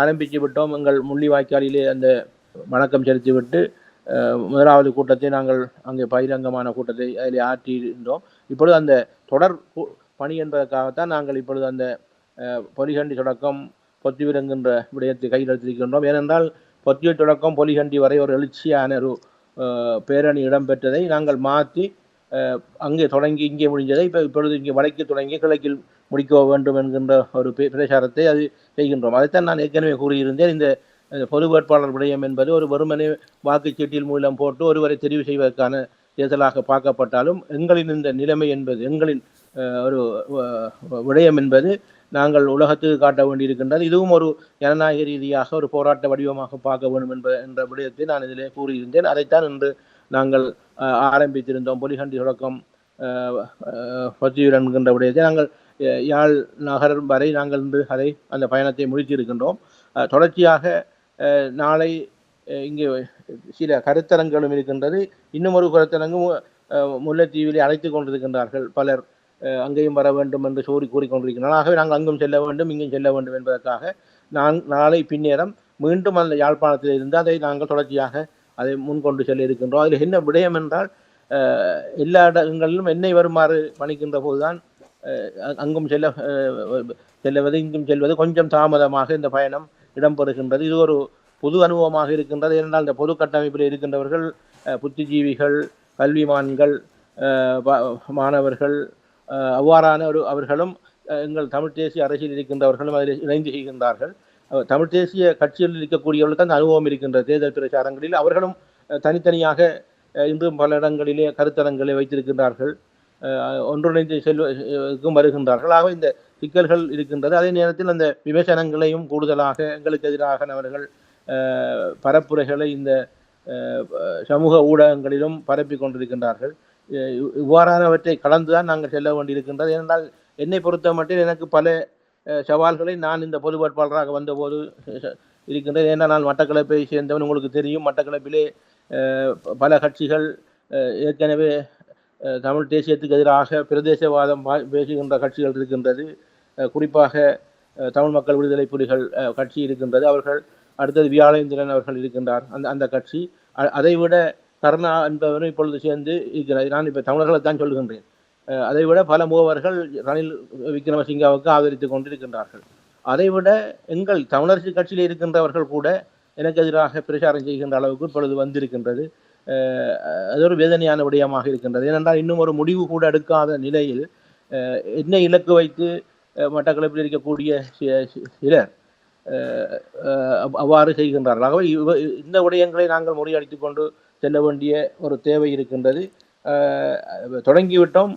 ஆரம்பித்து விட்டோம். எங்கள் முள்ளிவாய்க்காலிலே அந்த வணக்கம் செலுத்திவிட்டு முதலாவது கூட்டத்தை நாங்கள் அங்கே பகிரங்கமான கூட்டத்தை அதில் ஆற்றியிருந்தோம். இப்பொழுது அந்த தொடர் பணி என்பதற்காகத்தான் நாங்கள் இப்பொழுது அந்த பொலிகண்டி தொடக்கம் பொத்தியூர் என்கின்ற விடயத்தை கையில் எடுத்திருக்கின்றோம். ஏனென்றால் பொத்தியூர் தொடக்கம் பொலிகண்டி வரை ஒரு எழுச்சியான ஒரு பேரணி இடம்பெற்றதை நாங்கள் மாற்றி அங்கே தொடங்கி இங்கே முடிஞ்சதை இப்பொழுது இங்கே வடக்கு தொடங்கி கிழக்கில் முடிக்க வேண்டும் என்கின்ற ஒரு பிரச்சாரத்தை அது செய்கின்றோம். அதைத்தான் நான் ஏற்கனவே கூறியிருந்தேன். இந்த பொது வேட்பாளர் விடயம் என்பது ஒரு வெறுமனே வாக்குச்சீட்டில் மூலம் போட்டு ஒருவரை தெரிவு செய்வதற்கான தேர்தலாக பார்க்கப்பட்டாலும், எங்களின் இந்த நிலைமை என்பது, எங்களின் ஒரு விடயம் என்பது நாங்கள் உலகத்துக்கு காட்ட வேண்டியிருக்கின்றது. இதுவும் ஒரு ஜனநாயக ரீதியாக ஒரு போராட்ட வடிவமாக பார்க்க வேண்டும் என்ற விடயத்தை நான் இதிலே கூறியிருந்தேன். அதைத்தான் இன்று நாங்கள் ஆரம்பித்திருந்தோம். பொலிகண்டி தொடக்கம் பத்தியூர் என்கின்ற விடயத்தை நாங்கள் யாழ் நகரம் வரை நாங்கள் இன்று அந்த பயணத்தை முடித்திருக்கின்றோம். தொடர்ச்சியாக நாளை இங்கே சில கருத்தரங்களும் இருக்கின்றது. இன்னும் ஒரு கருத்தரங்கும் முல்லைத்தீவிலே அழைத்து கொண்டிருக்கின்றார்கள். பலர் அங்கேயும் வர வேண்டும் என்று கூறிக்கொண்டிருக்கிறார்கள். ஆகவே நாங்கள் அங்கும் செல்ல வேண்டும், இங்கும் செல்ல வேண்டும் என்பதற்காக நாளை பின்னேரம் மீண்டும் அந்த யாழ்ப்பாணத்தில் இருந்து அதை நாங்கள் தொடர்ச்சியாக அதை முன்கொண்டு செல்ல இருக்கின்றோம். அதில் என்ன விடயம் என்றால், எல்லா இடங்களிலும் என்னை வருமாறு பணிக்கின்ற போதுதான் அங்கும் செல்வது இங்கும் செல்வது கொஞ்சம் தாமதமாக இந்த பயணம் இடம்பெறுகின்றது. இது ஒரு பொது அனுபவமாக இருக்கின்றது. ஏனென்றால் இந்த பொது கட்டமைப்பில் இருக்கின்றவர்கள் புத்திஜீவிகள், கல்விமான்கள், மாணவர்கள், அவ்வாறான அவர்களும் எங்கள் தமிழ் தேசிய அரசியல் இருக்கின்றவர்களும் அதில் இணைந்து செய்கின்றார்கள். தமிழ் தேசிய கட்சியில் இருக்கக்கூடியவர்களுக்கு அந்த அனுபவம் இருக்கின்ற தேர்தல் பிரச்சாரங்களில் அவர்களும் தனித்தனியாக இன்றும் பல இடங்களிலே கருத்தரங்களை வைத்திருக்கின்றார்கள். ஒன்றிணைந்து செல்வதற்கும் வருகின்றார்கள். ஆக இந்த சிக்கல்கள் இருக்கின்றது. அதே நேரத்தில் அந்த விமர்சனங்களையும் கூடுதலாக எங்களுக்கு எதிராக அவர்கள் பரப்புரைகளை இந்த சமூக ஊடகங்களிலும் பரப்பி கொண்டிருக்கின்றார்கள். இவ்வாறானவற்றை கலந்துதான் நாங்கள் செல்ல வேண்டியிருக்கின்றது. ஏனென்றால் என்னை பொறுத்த மட்டும் எனக்கு பல சவால்களை நான் இந்த பொது வேட்பாளராக வந்தபோது இருக்கின்றது. ஏன்னா நான் மட்டக்களப்பை சேர்ந்தவன், உங்களுக்கு தெரியும். மட்டக்களப்பிலே பல கட்சிகள் ஏற்கனவே தமிழ் தேசியத்துக்கு எதிராக பிரதேசவாதம் பேசுகின்ற கட்சிகள் இருக்கின்றது. குறிப்பாக தமிழ் மக்கள் விடுதலை புலிகள் கட்சி இருக்கின்றது. அவர்கள் அடுத்தது வியாழேந்திரன் அவர்கள் இருக்கின்றார். அந்த கட்சி அதைவிட கருணா என்பவரும் இப்பொழுது சேர்ந்து இருக்கிறார். நான் இப்போ தமிழர்களை தான் சொல்கின்றேன். அதைவிட பல மூவர்கள் ரணில் விக்ரமசிங்காவுக்கு ஆதரித்து கொண்டிருக்கின்றார்கள். அதைவிட எங்கள் தமிழரசு கட்சியில் இருக்கின்றவர்கள் கூட எனக்கு எதிராக பிரச்சாரம் செய்கின்ற அளவுக்கு இப்பொழுது வந்திருக்கின்றது. அது ஒரு வேதனையான விடயமாக இருக்கின்றது. ஏனென்றால் இன்னும் ஒரு முடிவு கூட எடுக்காத நிலையில் என்னை இலக்கு வைத்து மட்டக்களப்பில் இருக்கக்கூடிய சிலர் அவ்வாறு செய்கின்றார்கள். ஆகவே இந்த விடயங்களை நாங்கள் முறியடித்து கொண்டு செல்ல வேண்டிய ஒரு தேவை இருக்கின்றது. தொடங்கிவிட்டோம்.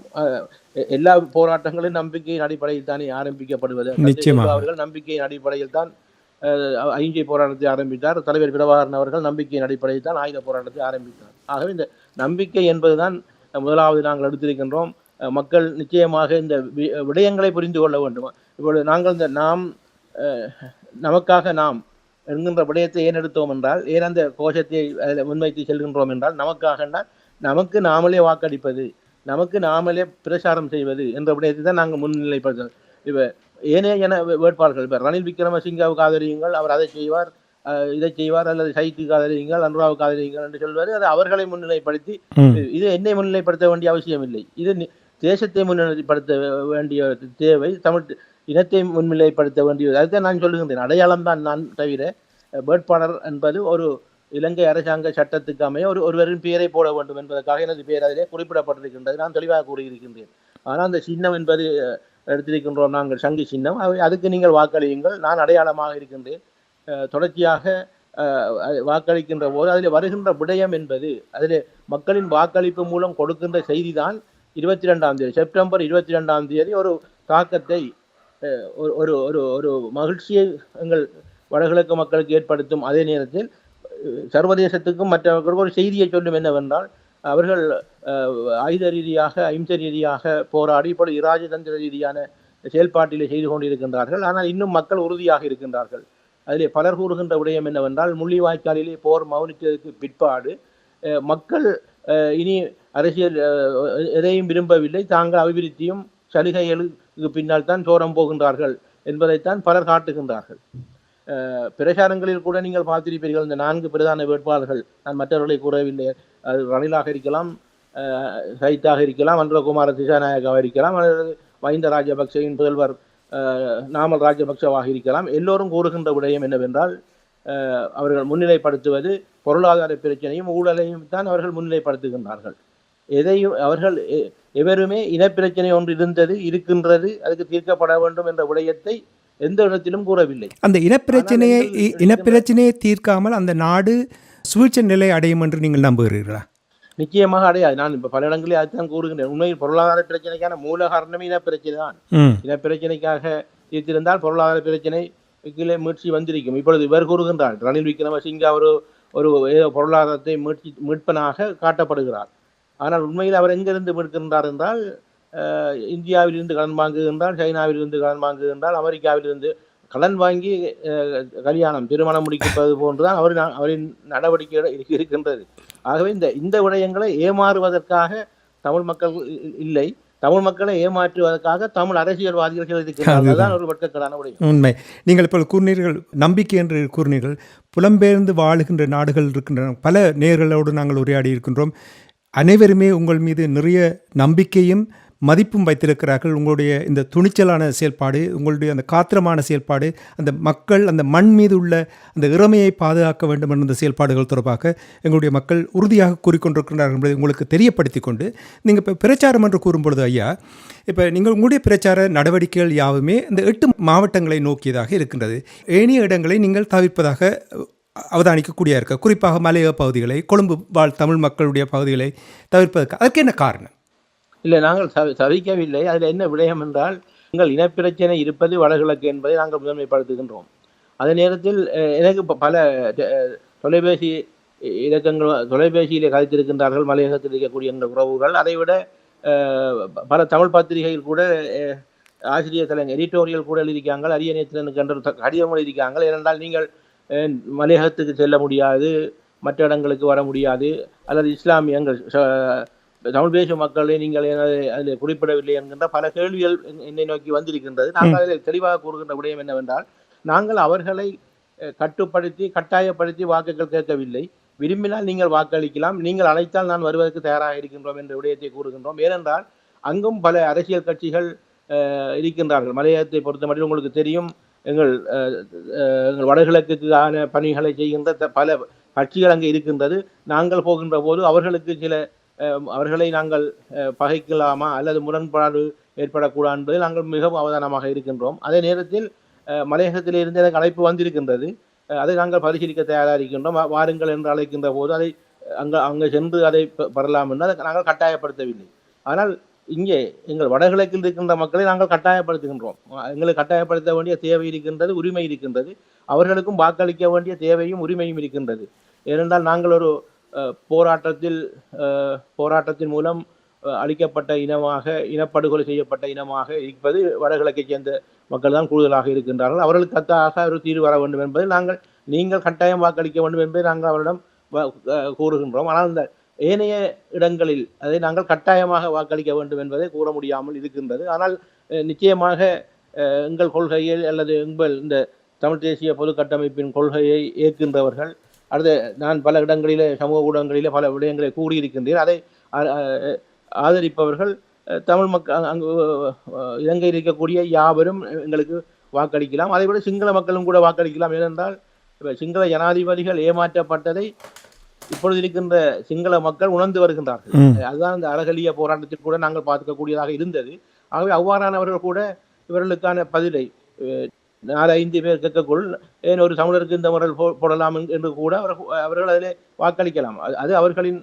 எல்லா போராட்டங்களும் நம்பிக்கையின் அடிப்படையில் தானே ஆரம்பிக்கப்படுவது. அவர்கள் நம்பிக்கையின் அடிப்படையில் தான் அகிம்சை போராட்டத்தை ஆரம்பித்தார். தலைவர் பிரபாகரன் அவர்கள் நம்பிக்கையின் அடிப்படையில் தான் ஆயுத போராட்டத்தை ஆரம்பித்தார். ஆகவே இந்த நம்பிக்கை என்பதுதான் முதலாவது நாங்கள் எடுத்திருக்கின்றோம். மக்கள் நிச்சயமாக இந்த விடயங்களை புரிந்து கொள்ள வேண்டும். இப்பொழுது நாங்கள் நாம் நமக்காக நாம் என்கின்ற விடயத்தை ஏன் எடுத்தோம் என்றால், ஏன் அந்த கோஷத்தை அதில் முன்வைத்து செல்கின்றோம் என்றால், நமக்காக நமக்கு நாமளே வாக்களிப்பது, நமக்கு நாமளே பிரச்சாரம் செய்வது என்ற விடயத்தை தான் நாங்கள் முன்னிலைப்படுத்தோம். இப்போ ஏனைய வேட்பாளர்கள், இப்போ ரணில் விக்ரமசிங்காவுக்கு ஆதரியுங்கள், அவர் அதை செய்வார், இதை செய்வார், அல்லது சைத்துக்கு ஆதரியுங்கள், அனுராவுக்கு ஆதரியுங்கள் என்று சொல்வார். அது அவர்களை முன்னிலைப்படுத்தி, இது என்னை முன்னிலைப்படுத்த வேண்டிய அவசியம் இல்லை. இது தேசத்தை முன்னிலைப்படுத்த வேண்டிய தேவை, தமிழ் இனத்தை முன்னிலைப்படுத்த வேண்டியது. அதுதான் நான் சொல்லுகின்றேன். அடையாளம் தான் நான் தவிர, வேட்பாளர் என்பது ஒரு இலங்கை அரசாங்க சட்டத்துக்கு அமைய ஒருவரின் பெயரை போட வேண்டும் என்பதற்காக எனது பெயர் அதிலே குறிப்பிடப்பட்டிருக்கின்றது. நான் தெளிவாக கூறியிருக்கின்றேன். ஆனால் அந்த சின்னம் என்பது எடுத்திருக்கின்றோம் நாங்கள், சங்கு சின்னம். அதுக்கு நீங்கள் வாக்களியுங்கள், நான் அடையாளமாக இருக்கின்றேன். தொடர்ச்சியாக வாக்களிக்கின்ற போது அதில் வருகின்ற விடயம் என்பது, அதில் மக்களின் வாக்களிப்பு மூலம் கொடுக்கின்ற செய்தி தான் 22ஆம் தேதி, செப்டம்பர் 22ஆம் தேதி ஒரு தாக்கத்தை, ஒரு ஒரு ஒரு மகிழ்ச்சியை எங்கள் வடகிழக்கு மக்களுக்கு ஏற்படுத்தும். அதே நேரத்தில் சர்வதேசத்துக்கும் மற்றவர்களுக்கும் ஒரு செய்தியை சொல்லும். என்னவென்றால், அவர்கள் ஆயுத ரீதியாக, அಹಿಂசை ரீதியாக போராடி இப்பொழுது இராஜதந்திர ரீதியான செயல்பாட்டிலே செய்து கொண்டிருக்கின்றார்கள். ஆனால் இன்னும் மக்கள் உறுதியாக இருக்கின்றார்கள். அதிலே பலர் கூறுகின்ற விடயம் என்னவென்றால், முள்ளிவாய்க்காலிலே போர் மௌனித்ததற்கு பிற்பாடு மக்கள் இனி அரசியல் எதையும் விரும்பவில்லை, தாங்கள் அபிவிருத்தியும் சலுகைகளுக்கு பின்னால் தான் சோரம் போகின்றார்கள் என்பதைத்தான் பலர் காட்டுகின்றார்கள். பிரச்சாரங்களில் கூட நீங்கள் பார்த்திருப்பீர்கள், இந்த 4 பிரதான வேட்பாளர்கள், நான் மற்றவர்களை கூறவில்லை, அது ரணிலாக இருக்கலாம், சைத்தாக இருக்கலாம், அனுரகுமார திசாநாயக்காக இருக்கலாம், அல்லது மஹிந்த ராஜபக்சவின் புதல்வர் நாமல் ராஜபக்சவாக இருக்கலாம். எல்லோரும் கூறுகின்ற விடயம் என்னவென்றால், அவர்கள் முன்னிலைப்படுத்துவது பொருளாதார பிரச்சனையும் ஊழலையும் தான் அவர்கள் முன்னிலைப்படுத்துகின்றார்கள். எதையும் அவர்கள் எவருமே இனப்பிரச்சனை ஒன்று இருக்கின்றது, அதுக்கு தீர்க்கப்பட வேண்டும் என்ற விடயத்தை எந்த இடத்திலும் கூறவில்லை. அந்த இனப்பிரச்சனையை தீர்க்காமல் அந்த நாடு சுழற்சி நிலை அடையும் என்று நீங்கள் நம்புகிறீர்களா? நிச்சயமாக அடையாது. நான் இப்போ பல இடங்களில் அதுதான் கூறுகின்றேன். உண்மையில் பொருளாதார பிரச்சனைக்கான மூல காரணமே இனப்பிரச்சனை தான். இனப்பிரச்சனைக்காக தீர்த்திருந்தால் பொருளாதார பிரச்சனை மீட்சி வந்திருக்கும். இப்பொழுது இவர் கூறுகின்றார், ரணில் விக்ரமசிங்க ஒரு பொருளாதாரத்தை மீட்பனாக காட்டப்படுகிறார். ஆனால் உண்மையில் அவர் எங்கிருந்து மீட்கின்றார் என்றால், இந்தியாவிலிருந்து கடன் வாங்குகின்றால், சைனாவிலிருந்து கடன் வாங்குகின்றால், அமெரிக்காவிலிருந்து கடன் வாங்கி கல்யாணம் திருமணம் முடிப்பது போன்றுதான் அவரின் நடவடிக்கை இருக்கின்றது. ஆகவே இந்த விடயங்களை ஏமாறுவதற்காக தமிழ் மக்கள் இல்லை, தமிழ் மக்களை ஏமாற்றுவதற்காக தமிழ் அரசியல்வாதிகள் இருக்கிறார்கள். ஒரு வெட்கக்கேடான விடயம். உண்மை. நீங்கள் இப்போ கூறினீர்கள், நம்பிக்கை என்று கூறினீர்கள். புலம்பெயர்ந்து வாழுகின்ற நாடுகள் இருக்கின்றன. பல நேயர்களோடு நாங்கள் உரையாடி இருக்கின்றோம். அனைவருமே உங்கள் மீது நிறைய நம்பிக்கையும் மதிப்பும் வைத்திருக்கிறார்கள். உங்களுடைய இந்த துணிச்சலான செயல்பாடு, உங்களுடைய அந்த காத்திரமான செயல்பாடு, அந்த மக்கள் அந்த மண் மீது உள்ள அந்த இறமையை பாதுகாக்க வேண்டும் என்ற செயல்பாடுகள் தொடர்பாக எங்களுடைய மக்கள் உறுதியாக கூறிக்கொண்டிருக்கிறார்கள் என்பதை உங்களுக்கு தெரியப்படுத்தி கொண்டு, நீங்கள் இப்போ பிரச்சாரம் என்று கூறும்பொழுது ஐயா, இப்போ நீங்கள் உங்களுடைய பிரச்சார நடவடிக்கைகள் யாவுமே இந்த 8 மாவட்டங்களை நோக்கியதாக இருக்கின்றது. ஏனைய இடங்களை நீங்கள் தவிர்ப்பதாக அவதானிக்கக்கூடிய இருக்க, குறிப்பாக மலையக பகுதிகளை, கொழும்பு வாழ் தமிழ் மக்களுடைய பகுதிகளை தவிர்ப்பதற்கு அதற்கு என்ன காரணம்? இல்லை, நாங்கள் தவிக்கவில்லை. அதில் என்ன விடயம் என்றால், எங்கள் இனப்பிரச்சனை இருப்பது வடகிழக்கு என்பதை நாங்கள் முதன்மைப்படுத்துகின்றோம். அதே நேரத்தில் எனக்கு பல தொலைபேசி தொலைபேசியிலே கதைத்திருக்கின்றார்கள் மலையகத்தில் இருக்கக்கூடிய எங்கள் உறவுகள். அதைவிட பல தமிழ் பத்திரிகைகள் கூட ஆசிரியர் தலைங்க எடிட்டோரியல் கூட எழுதியிருக்காங்க, அரியநேத்திரனுக்கு என்ற கடிதம் எழுதியிருக்காங்க. ஏனென்றால், நீங்கள் மலையகத்துக்கு செல்ல முடியாது, மற்ற இடங்களுக்கு வர முடியாது, அல்லது இஸ்லாமியங்கள் தமிழ் பேசும் மக்களை நீங்கள் அதில் குறிப்பிடவில்லை என்கின்ற பல கேள்விகள் என்னை நோக்கி வந்திருக்கின்றது. நாங்கள் அதில் தெளிவாக கூறுகின்ற விடயம் என்னவென்றால், நாங்கள் அவர்களை கட்டுப்படுத்தி கட்டாயப்படுத்தி வாக்குகள் கேட்கவில்லை. விரும்பினால் நீங்கள் வாக்களிக்கலாம், நீங்கள் அழைத்தால் நான் வருவதற்கு தயாராக இருக்கின்றோம் என்ற விடயத்தை கூறுகின்றோம். ஏனென்றால், அங்கும் பல அரசியல் கட்சிகள் இருக்கின்றார்கள். மலையகத்தை பொறுத்தமட்டில் உங்களுக்கு தெரியும், எங்கள் வடகிழக்குக்கான பணிகளை செய்கின்ற பல கட்சிகள் அங்கே இருக்கின்றது. நாங்கள் போகின்ற போது அவர்களை நாங்கள் பகைக்கலாமா அல்லது முரண்பாடு ஏற்படக்கூடாது என்பதில் நாங்கள் மிகவும் அவதானமாக இருக்கின்றோம். அதே நேரத்தில் மலையகத்தில் இருந்து எனக்கு அழைப்பு வந்திருக்கின்றது, அதை நாங்கள் பரிசீலிக்க தயாராக இருக்கின்றோம். வாருங்கள் என்று அழைக்கின்ற போது அதை அங்கே சென்று அதை பெறலாம் என்று அதை நாங்கள் கட்டாயப்படுத்தவில்லை. ஆனால் இங்கே எங்கள் வடகிழக்கில் இருக்கின்ற மக்களை நாங்கள் கட்டாயப்படுத்துகின்றோம். எங்களுக்கு கட்டாயப்படுத்த வேண்டிய தேவை இருக்கின்றது, உரிமை இருக்கின்றது. அவர்களுக்கும் வாக்களிக்க வேண்டிய தேவையும் உரிமையும் இருக்கின்றது. ஏனென்றால், நாங்கள் ஒரு போராட்டத்தின் மூலம் அளிக்கப்பட்ட இனப்படுகொலை செய்யப்பட்ட இனமாக இருப்பது வடகிழக்கை சேர்ந்த மக்கள் தான் கூடுதலாக இருக்கின்றார்கள். அவர்களுக்கு அத்தாக ஒரு தீர்வு வர வேண்டும் என்பதை நீங்கள் கட்டாயம் வாக்களிக்க வேண்டும் என்பதை நாங்கள் அவரிடம் கூறுகின்றோம். ஆனால் இந்த ஏனைய இடங்களில் அதை நாங்கள் கட்டாயமாக வாக்களிக்க வேண்டும் என்பதை கூற முடியாமல் இருக்கின்றது. ஆனால் நிச்சயமாக எங்கள் கொள்கையில் அல்லது இந்த தமிழ் தேசிய பொது கட்டமைப்பின் கொள்கையை ஏற்கின்றவர்கள், அடுத்து நான் பல இடங்களிலே சமூக ஊடகங்களிலே பல விடயங்களை கூறியிருக்கின்றேன். அதை ஆதரிப்பவர்கள் தமிழ் மக்கள் அங்கு இலங்கையில் இருக்கக்கூடிய யாவரும் எங்களுக்கு வாக்களிக்கலாம். அதைவிட சிங்கள மக்களும் கூட வாக்களிக்கலாம். ஏனென்றால் சிங்கள ஜனாதிபதிகள் ஏமாற்றப்பட்டதை இப்பொழுது இருக்கின்ற சிங்கள மக்கள் உணர்ந்து வருகின்றார்கள். அதுதான் இந்த அழகலிய போராட்டத்தில் கூட நாங்கள் பார்க்கக்கூடியதாக இருந்தது. ஆகவே அவ்வாறானவர்கள் கூட இவர்களுக்கான பதிலை 4-5 பேர் கேட்கக்குள் ஏன் ஒரு தமிழருக்கு இந்த முறை போடலாம் என்று கூட அவர்கள் அதிலே வாக்களிக்கலாம். அது அவர்களின்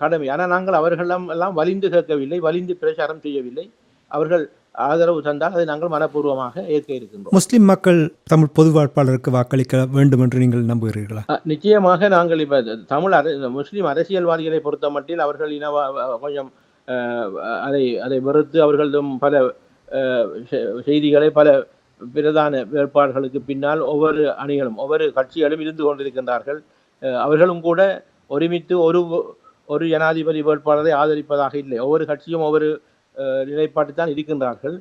கடமை. ஆனால் நாங்கள் அவர்களெல்லாம் எல்லாம் வலிந்து கேட்கவில்லை, வலிந்து பிரச்சாரம் செய்யவில்லை. அவர்கள் ஆதரவு தந்தால் அதை நாங்கள் மனப்பூர்வமாக ஏற்க இருக்கின்றோம். முஸ்லிம் மக்கள் தமிழ் பொது வேட்பாளருக்கு வாக்களிக்க வேண்டும் என்று நீங்கள் நம்புகிறீர்களா? நிச்சயமாக நாங்கள் இப்ப முஸ்லிம் அரசியல்வாதிகளை பொறுத்த மட்டில் அவர்கள் கொஞ்சம் அதை வெறுத்து அவர்களும் பல செய்திகளை பல பிரதான வேட்பாளர்களுக்கு பின்னால் ஒவ்வொரு அணிகளும் ஒவ்வொரு கட்சிகளும் இருந்து கொண்டிருக்கின்றார்கள். அவர்களும் கூட ஒருமித்து ஒரு ஜனாதிபதி வேட்பாளரை ஆதரிப்பதாக இல்லை. ஒவ்வொரு கட்சியும் ஒவ்வொரு நிலைப்பாட்டு தான் இருக்கின்றார்கள்.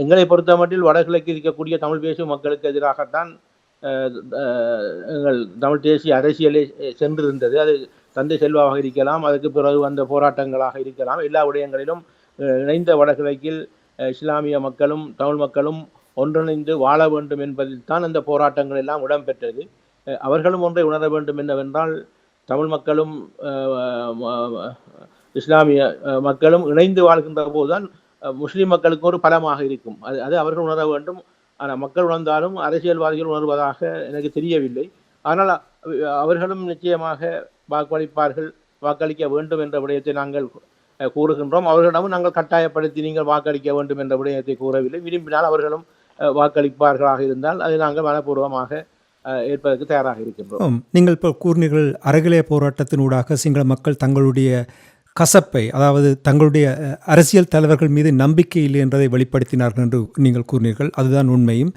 எங்களை பொறுத்த மட்டில் வடகிழக்கு இருக்கக்கூடிய தமிழ் பேசும் மக்களுக்கு எதிராகத்தான் எங்கள் தமிழ் தேசிய அரசியலே சென்றிருந்தது. அது தந்தை செல்வாவாக இருக்கலாம், அதுக்கு பிறகு வந்த போராட்டங்களாக இருக்கலாம். எல்லா விடயங்களிலும் இணைந்த வடகிழக்கில் இஸ்லாமிய மக்களும் தமிழ் மக்களும் ஒன்றிணைந்து வாழ வேண்டும் என்பதில் தான் அந்த போராட்டங்கள் எல்லாம் இடம்பெற்றது. அவர்களும் ஒன்றை உணர வேண்டும் என்னவென்றால், தமிழ் மக்களும் இஸ்லாமிய மக்களும் இணைந்து வாழ்கின்ற போதுதான் முஸ்லிம் மக்களுக்கு ஒரு பலமாக இருக்கும். அது அவர்கள் உணர வேண்டும். ஆனால் மக்கள் உணர்ந்தாலும் அரசியல்வாதிகள் உணர்வதாக எனக்கு தெரியவில்லை. ஆனால் அவர்களும் நிச்சயமாக வாக்களிக்க வேண்டும் என்ற விடயத்தை நாங்கள் கூறுகின்றோம். அவர்களிடமும் நாங்கள் கட்டாயப்படுத்தி நீங்கள் வாக்களிக்க வேண்டும் என்ற விடயத்தை கூறவில்லை. விரும்பினால் அவர்களும் வாக்களிப்பார்களாக இருந்தால் அதை நாங்கள் மனப்பூர்வமாக ஏற்பதற்கு தயாராக இருக்கின்றோம். நீங்கள் இப்போ கூறினீர்கள், அறகலைய போராட்டத்தினூடாக சிங்கள மக்கள் தங்களுடைய கசப்பை, அதாவது தங்களுடைய அரசியல் தலைவர்கள் மீது நம்பிக்கை இல்லை என்றதை வெளிப்படுத்தினார்கள் என்று நீங்கள் கூறினீர்கள். அதுதான் உண்மையும்.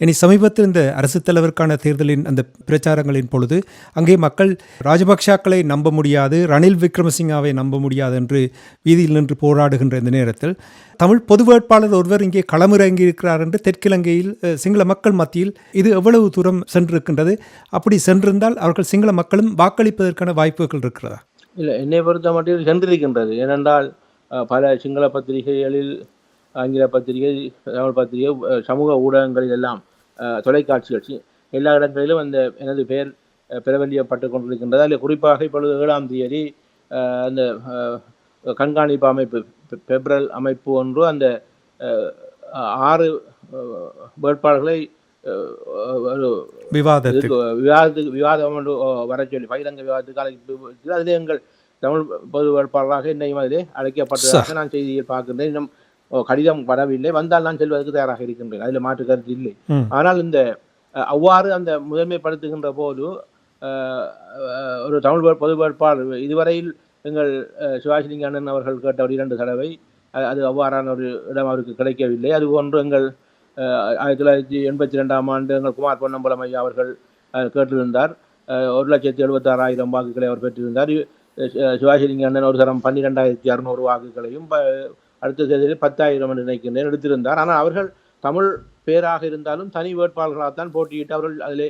இனி சமீபத்தில் இந்த அரசு தலைவருக்கான தேர்தலின் அந்த பிரச்சாரங்களின் பொழுது அங்கே மக்கள் ராஜபக்ஷாக்களை நம்ப முடியாது, ரணில் விக்ரமசிங்காவை நம்ப முடியாது என்று வீதியில் நின்று போராடுகின்ற இந்த நேரத்தில் தமிழ் பொது வேட்பாளர் ஒருவர் இங்கே களமிறங்கி இருக்கிறார் என்று தெற்கிலங்கையில் சிங்கள மக்கள் மத்தியில் இது எவ்வளவு தூரம் சென்றிருக்கின்றது? அப்படி சென்றிருந்தால் அவர்கள் சிங்கள மக்களும் வாக்களிப்பதற்கான வாய்ப்புகள் இருக்கிறதா? இல்லை, என்னை பொறுத்த மட்டும் சென்றிருக்கின்றது. ஏனென்றால் பல சிங்கள பத்திரிகைகளில், ஆங்கில பத்திரிகை, தமிழ் பத்திரிகை, சமூக ஊடகங்களில் எல்லாம், தொலைக்காட்சிகள், எல்லா இடங்களிலும் எனது பெயர் பிரபலியப்பட்டு கொண்டிருக்கின்றது. அதில் குறிப்பாக இப்பொழுது 7ஆம் தேதி அந்த கண்காணிப்பு அமைப்பு, பெப்ரல் அமைப்பு ஒன்று அந்த 6 வேட்பாளர்களை ஒரு விவாதம் ஒன்று வர சொல்லி பகிரங்க விவாதத்துக்கு அழைப்பு. அதிலே எங்கள் தமிழ் பொது வேட்பாளராக என்னையும் அதிலே அழைக்கப்பட்டதாக நான் செய்தியில் பார்க்கின்றேன். இன்னும் கடிதம் வரவில்லை. வந்தால் நான் செல்வதற்கு தயாராக இருக்கின்றேன். அதில் மாற்று கருத்து இல்லை. ஆனால் அவ்வாறு அந்த முதன்மைப்படுத்துகின்ற போது ஒரு தமிழ் பொது வேட்பாளர் இதுவரையில் எங்கள் சிவாஜிலிங்க அண்ணன் அவர்கள் கேட்ட ஒரு 2 தடவை அது அவ்வாறான ஒரு இடம் அவருக்கு கிடைக்கவில்லை. அதுபோன்று எங்கள் 1982ஆம் ஆண்டு எங்கள் குமார் பொன்னம்பலம் ஐயா அவர்கள் கேட்டிருந்தார். 1,76,000 வாக்குகளை அவர் பெற்றிருந்தார். சிவாஜிலிங்க அண்ணன் ஒரு தரம் 12,600 வாக்குகளையும் அடுத்த தேர்தலில் 10,000 என்று நினைக்கின்றேன் எடுத்திருந்தார். ஆனால் அவர்கள் தமிழ் பேராக இருந்தாலும் தனி வேட்பாளர்களாகத்தான் போட்டியிட்டு அவர்கள் அதிலே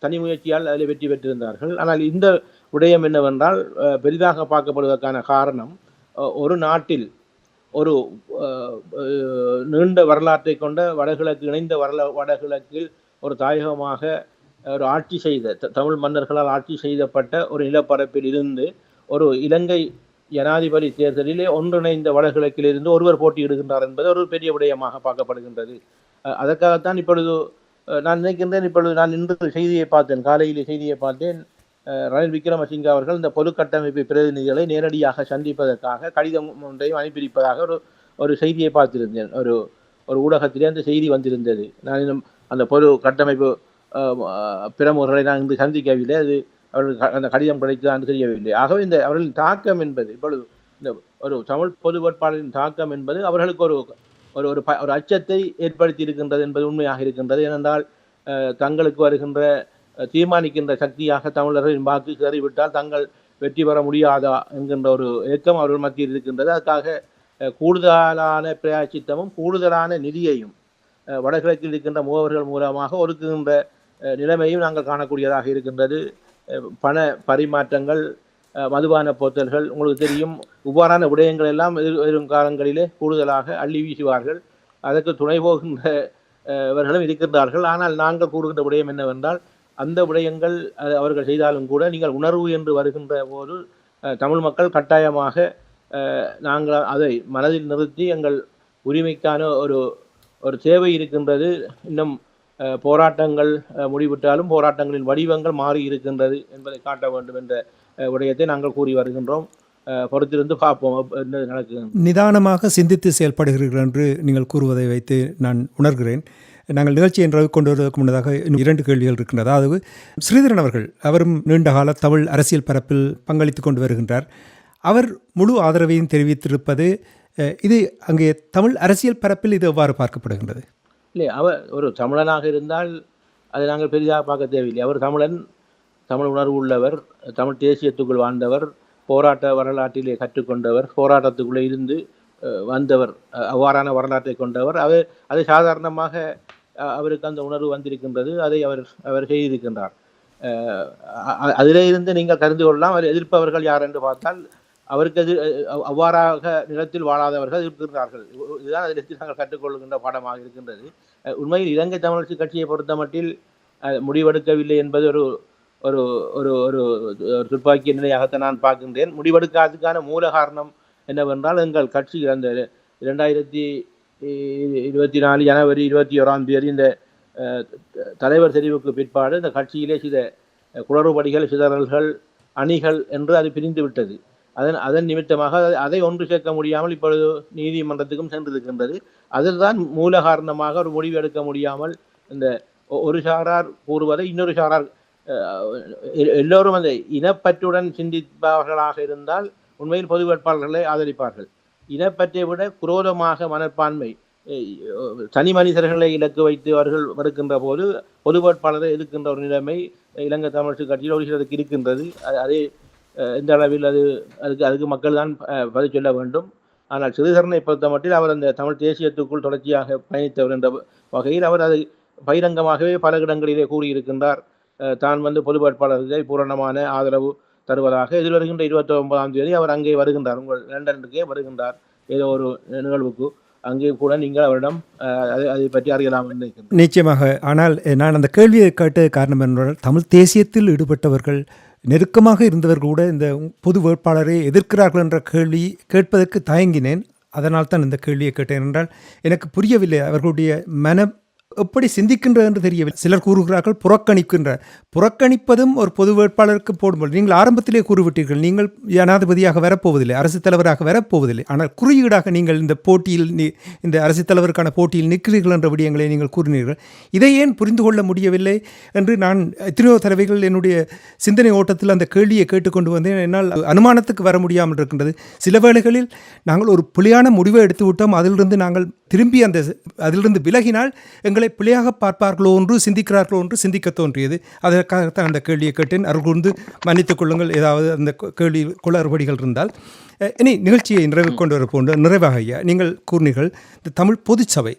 தனி முயற்சியால் அதில் வெற்றி பெற்றிருந்தார்கள். ஆனால் இந்த விடயம் என்னவென்றால், பெரிதாக பார்க்கப்படுவதற்கான காரணம், ஒரு நாட்டில் ஒரு நீண்ட வரலாற்றை கொண்ட வடகிழக்கு, இணைந்த வடகிழக்கில் ஒரு தாயகமாக ஒரு ஆட்சி செய்த தமிழ் மன்னர்களால் ஆட்சி செய்யப்பட்ட ஒரு நிலப்பரப்பில் இருந்து ஒரு இலங்கை ஜனாதிபதி தேர்தலிலே ஒன்றிணைந்த வடகிழக்கில் இருந்து ஒருவர் போட்டியிடுகின்றார் என்பது ஒரு பெரிய விடயமாக பார்க்கப்படுகின்றது. அதற்காகத்தான் இப்பொழுது நான் நினைக்கின்றேன், இப்பொழுது நான் இன்று செய்தியை பார்த்தேன், காலையிலே செய்தியை பார்த்தேன். ரணில் விக்ரமசிங்கே அவர்கள் இந்த பொது கட்டமைப்பு பிரதிநிதிகளை நேரடியாக சந்திப்பதற்காக கடிதம் ஒன்றையும் அனுப்பியிருப்பதாக ஒரு செய்தியை பார்த்திருந்தேன். ஒரு ஊடகத்திலே அந்த செய்தி வந்திருந்தது. நான் இன்னும் அந்த பொது கட்டமைப்பு பிரமுகர்களை நான் இன்று சந்திக்கவில்லை. அது அவர்கள் அந்த கடிதம் கிடைத்ததான் தெரியவில்லை. ஆகவே அவர்களின் தாக்கம் என்பது, இப்பொழுது இந்த ஒரு தமிழ் பொது வேட்பாளரின் தாக்கம் என்பது அவர்களுக்கு ஒரு ஒரு அச்சத்தை ஏற்படுத்தி இருக்கின்றது என்பது உண்மையாக இருக்கின்றது. ஏனென்றால் தங்களுக்கு வருகின்ற தீர்மானிக்கின்ற சக்தியாக தமிழர்களின் வாக்கு சிதறிவிட்டால் தங்கள் வெற்றி பெற முடியாதா என்கின்ற ஒரு ஏக்கம் அவர்கள் மத்தியில் இருக்கின்றது. அதுக்காக கூடுதலான பிரயாச்சித்தமும் கூடுதலான நிதியையும் வடகிழக்கில் இருக்கின்ற முகவர்கள் மூலமாக ஒதுக்குகின்ற நிலைமையும் நாங்கள் காணக்கூடியதாக இருக்கின்றது. பண பரிமாற்றங்கள், மதுபான போத்தல்கள், உங்களுக்கு தெரியும், இவ்வாறான விடயங்கள் எல்லாம் எதிர்வரும் காலங்களிலே கூடுதலாக அள்ளி வீசுவார்கள். அதற்கு துணை போகின்றவர்களும் இருக்கின்றார்கள். ஆனால் நாங்கள் கூறுகின்ற விடயம் என்னவென்றால், அந்த விடயங்கள் அவர்கள் செய்தாலும் கூட நீங்கள் உணர்வு என்று வருகின்ற போது தமிழ் மக்கள் கட்டாயமாக நாங்கள் அதை மனதில் நிறுத்தி எங்கள் உரிமைக்கான ஒரு தேவை இருக்கின்றது. இன்னும் போராட்டங்கள் முடிவிட்டாலும் போராட்டங்களின் வடிவங்கள் மாறி இருக்கின்றது என்பதை காட்ட வேண்டும் என்ற விடயத்தை நாங்கள் கூறி வருகின்றோம். பொறுத்திருந்து பார்ப்போம் என்ன நடக்குது. நிதானமாக சிந்தித்து செயல்படுகிறீர்கள் என்று நீங்கள் கூறுவதை வைத்து நான் உணர்கிறேன். நாங்கள் நிகழ்ச்சி என்றது கொண்டு வருவதற்கு முன்னதாக இன்னும் 2 கேள்விகள் இருக்கின்றது. அதாவது ஸ்ரீதரன் அவர்கள், அவரும் நீண்டகால தமிழ் அரசியல் பரப்பில் பங்களித்து கொண்டு வருகின்றார். அவர் முழு ஆதரவையும் தெரிவித்திருப்பது, இது அங்கே தமிழ் அரசியல் பரப்பில் இது எவ்வாறு பார்க்கப்படுகின்றது? இல்லை, அவர் ஒரு தமிழனாக இருந்தால் அதை நாங்கள் பெரிதாக பார்க்க தேவையில்லை. அவர் தமிழன், தமிழ் உணர்வு உள்ளவர், தமிழ் தேசியத்துக்குள் வாழ்ந்தவர், போராட்ட வரலாற்றிலே கற்றுக்கொண்டவர், போராட்டத்துக்குள்ளே இருந்து வந்தவர், அவ்வாறான வரலாற்றை கொண்டவர். அதை சாதாரணமாக அவருக்கு அந்த உணர்வு வந்திருக்கின்றது. அதை அவர் செய்திருக்கின்றார். அதிலே இருந்து நீங்கள் கருந்து கொள்ளலாம். அவர் எதிர்ப்பவர்கள் யார் என்று பார்த்தால், அவருக்கு அவ்வாறாக நிலத்தில் வாழாதவர்கள் இருக்கின்றார்கள். இதுதான் அதிலிருந்து நாங்கள் கற்றுக்கொள்கின்ற பாடமாக இருக்கின்றது. உண்மையில் இலங்கை தமிழரசு கட்சியை பொறுத்த மட்டில் முடிவெடுக்கவில்லை என்பது ஒரு ஒரு ஒரு ஒரு துப்பாக்கிய நிலையாகத்தான் நான் பார்க்கின்றேன். முடிவெடுக்காததுக்கான மூல காரணம் என்னவென்றால், எங்கள் கட்சி அந்த 2024 ஜனவரி 21 இந்த தலைவர் தெரிவுக்கு பிற்பாடு இந்த கட்சியிலே சில குளறுபடிகள், சிதறல்கள், அணிகள் என்று அது பிரிந்து விட்டது. அதன் நிமித்தமாக அதை ஒன்று சேர்க்க முடியாமல் இப்பொழுது நீதிமன்றத்துக்கும் சென்றிருக்கின்றது. அதில் தான் மூல காரணமாக ஒரு முடிவு எடுக்க முடியாமல் இந்த ஒரு சாரார் கூறுவதை இன்னொரு சாரார், எல்லோரும் அந்த இனப்பற்றுடன் சிந்திப்பவர்களாக இருந்தால் உண்மையில் பொது வேட்பாளர்களை ஆதரிப்பார்கள். இனப்பற்றை விட குரோதமாக மனப்பான்மை, தனி மனிதர்களை இலக்கு வைத்து அவர்கள் வருகின்ற போது பொது வேட்பாளரை எதிர்க்கின்ற ஒரு நிலைமை இலங்கை தமிழரசு கட்சியில் ஒரு சிலருக்கு இருக்கின்றது. அதே எந்த அளவில் அதுக்கு மக்கள் தான் பதில் சொல்ல வேண்டும். ஆனால் ஸ்ரீதரனை பொறுத்த மட்டில் அவர் அந்த தமிழ் தேசியத்துக்குள் தொடர்ச்சியாக பயணித்தவர் என்ற வகையில் அவர் அதை பகிரங்கமாகவே பல இடங்களிலே கூறியிருக்கின்றார். தான் பொது வேட்பாளர்களை பூரணமான ஆதரவு தருவதாக. எதிர்வருகின்ற 29ஆம் தேதி அவர் அங்கே வருகின்றார், உங்கள் லண்டனுக்கே வருகின்றார் ஏதோ ஒரு நிகழ்வுக்கு. அங்கே கூட நீங்கள் அவரிடம் அதை பற்றி அறியலாம் என்று நினைக்கிறேன். நிச்சயமாக. ஆனால் நான் அந்த கேள்வியை கேட்ட காரணம் என்றால், தமிழ் தேசியத்தில் ஈடுபட்டவர்கள், நெருக்கமாக இருந்தவர்கள் கூட இந்த பொது வேட்பாளரை எதிர்க்கிறார்கள் என்ற கேள்வி கேட்பதற்கு தயங்கினேன். அதனால் தான் இந்த கேள்வியை கேட்டேன். என்றால் எனக்கு புரியவில்லை அவர்களுடைய மனம் எப்படி சிந்திக்கின்றது என்று தெரியவில்லை. சிலர் கூறுகிறார்கள் புறக்கணிப்பதும் ஒரு பொது வேட்பாளருக்கு போடும்போது, நீங்கள் ஆரம்பத்திலே கூறிவிட்டீர்கள், நீங்கள் ஜனாதிபதியாக வரப்போவதில்லை, அரசுத் தலைவராக வரப்போவதில்லை, ஆனால் குறியீடாக நீங்கள் இந்த போட்டியில், இந்த அரசுத் தலைவருக்கான போட்டியில் நிற்கிறீர்கள் என்ற விடயங்களை நீங்கள் கூறினீர்கள். இதை ஏன் புரிந்து கொள்ள முடியவில்லை என்று நான் எத்தனையோ தடவைகள் என்னுடைய சிந்தனை ஓட்டத்தில் அந்த கேள்வியை கேட்டுக்கொண்டு வந்தேன். என்னால் அனுமானத்துக்கு வர முடியாமல் இருக்கின்றது. சில வேளைகளில் நாங்கள் ஒரு பிழையான முடிவை எடுத்து விட்டோம், அதிலிருந்து நாங்கள் திரும்பி அதிலிருந்து விலகினால் எங்களை பிழையாக பார்ப்பார்களோ என்று, சிந்திக்கிறார்களோ என்று சிந்திக்க தோன்றியது. அதற்காகத்தான் அந்த கேள்வியை கேட்டேன். அவர்கள் மன்னித்துக் கொள்ளுங்கள், ஏதாவது அந்த கேள்வி குளறுபடிகள் இருந்தால். இனி நிகழ்ச்சியை நிறைவு கொண்டு வர போன்ற நிறைவாக ஐயா, நீங்கள் கூறினீர்கள் இந்த தமிழ் பொதுச்சபை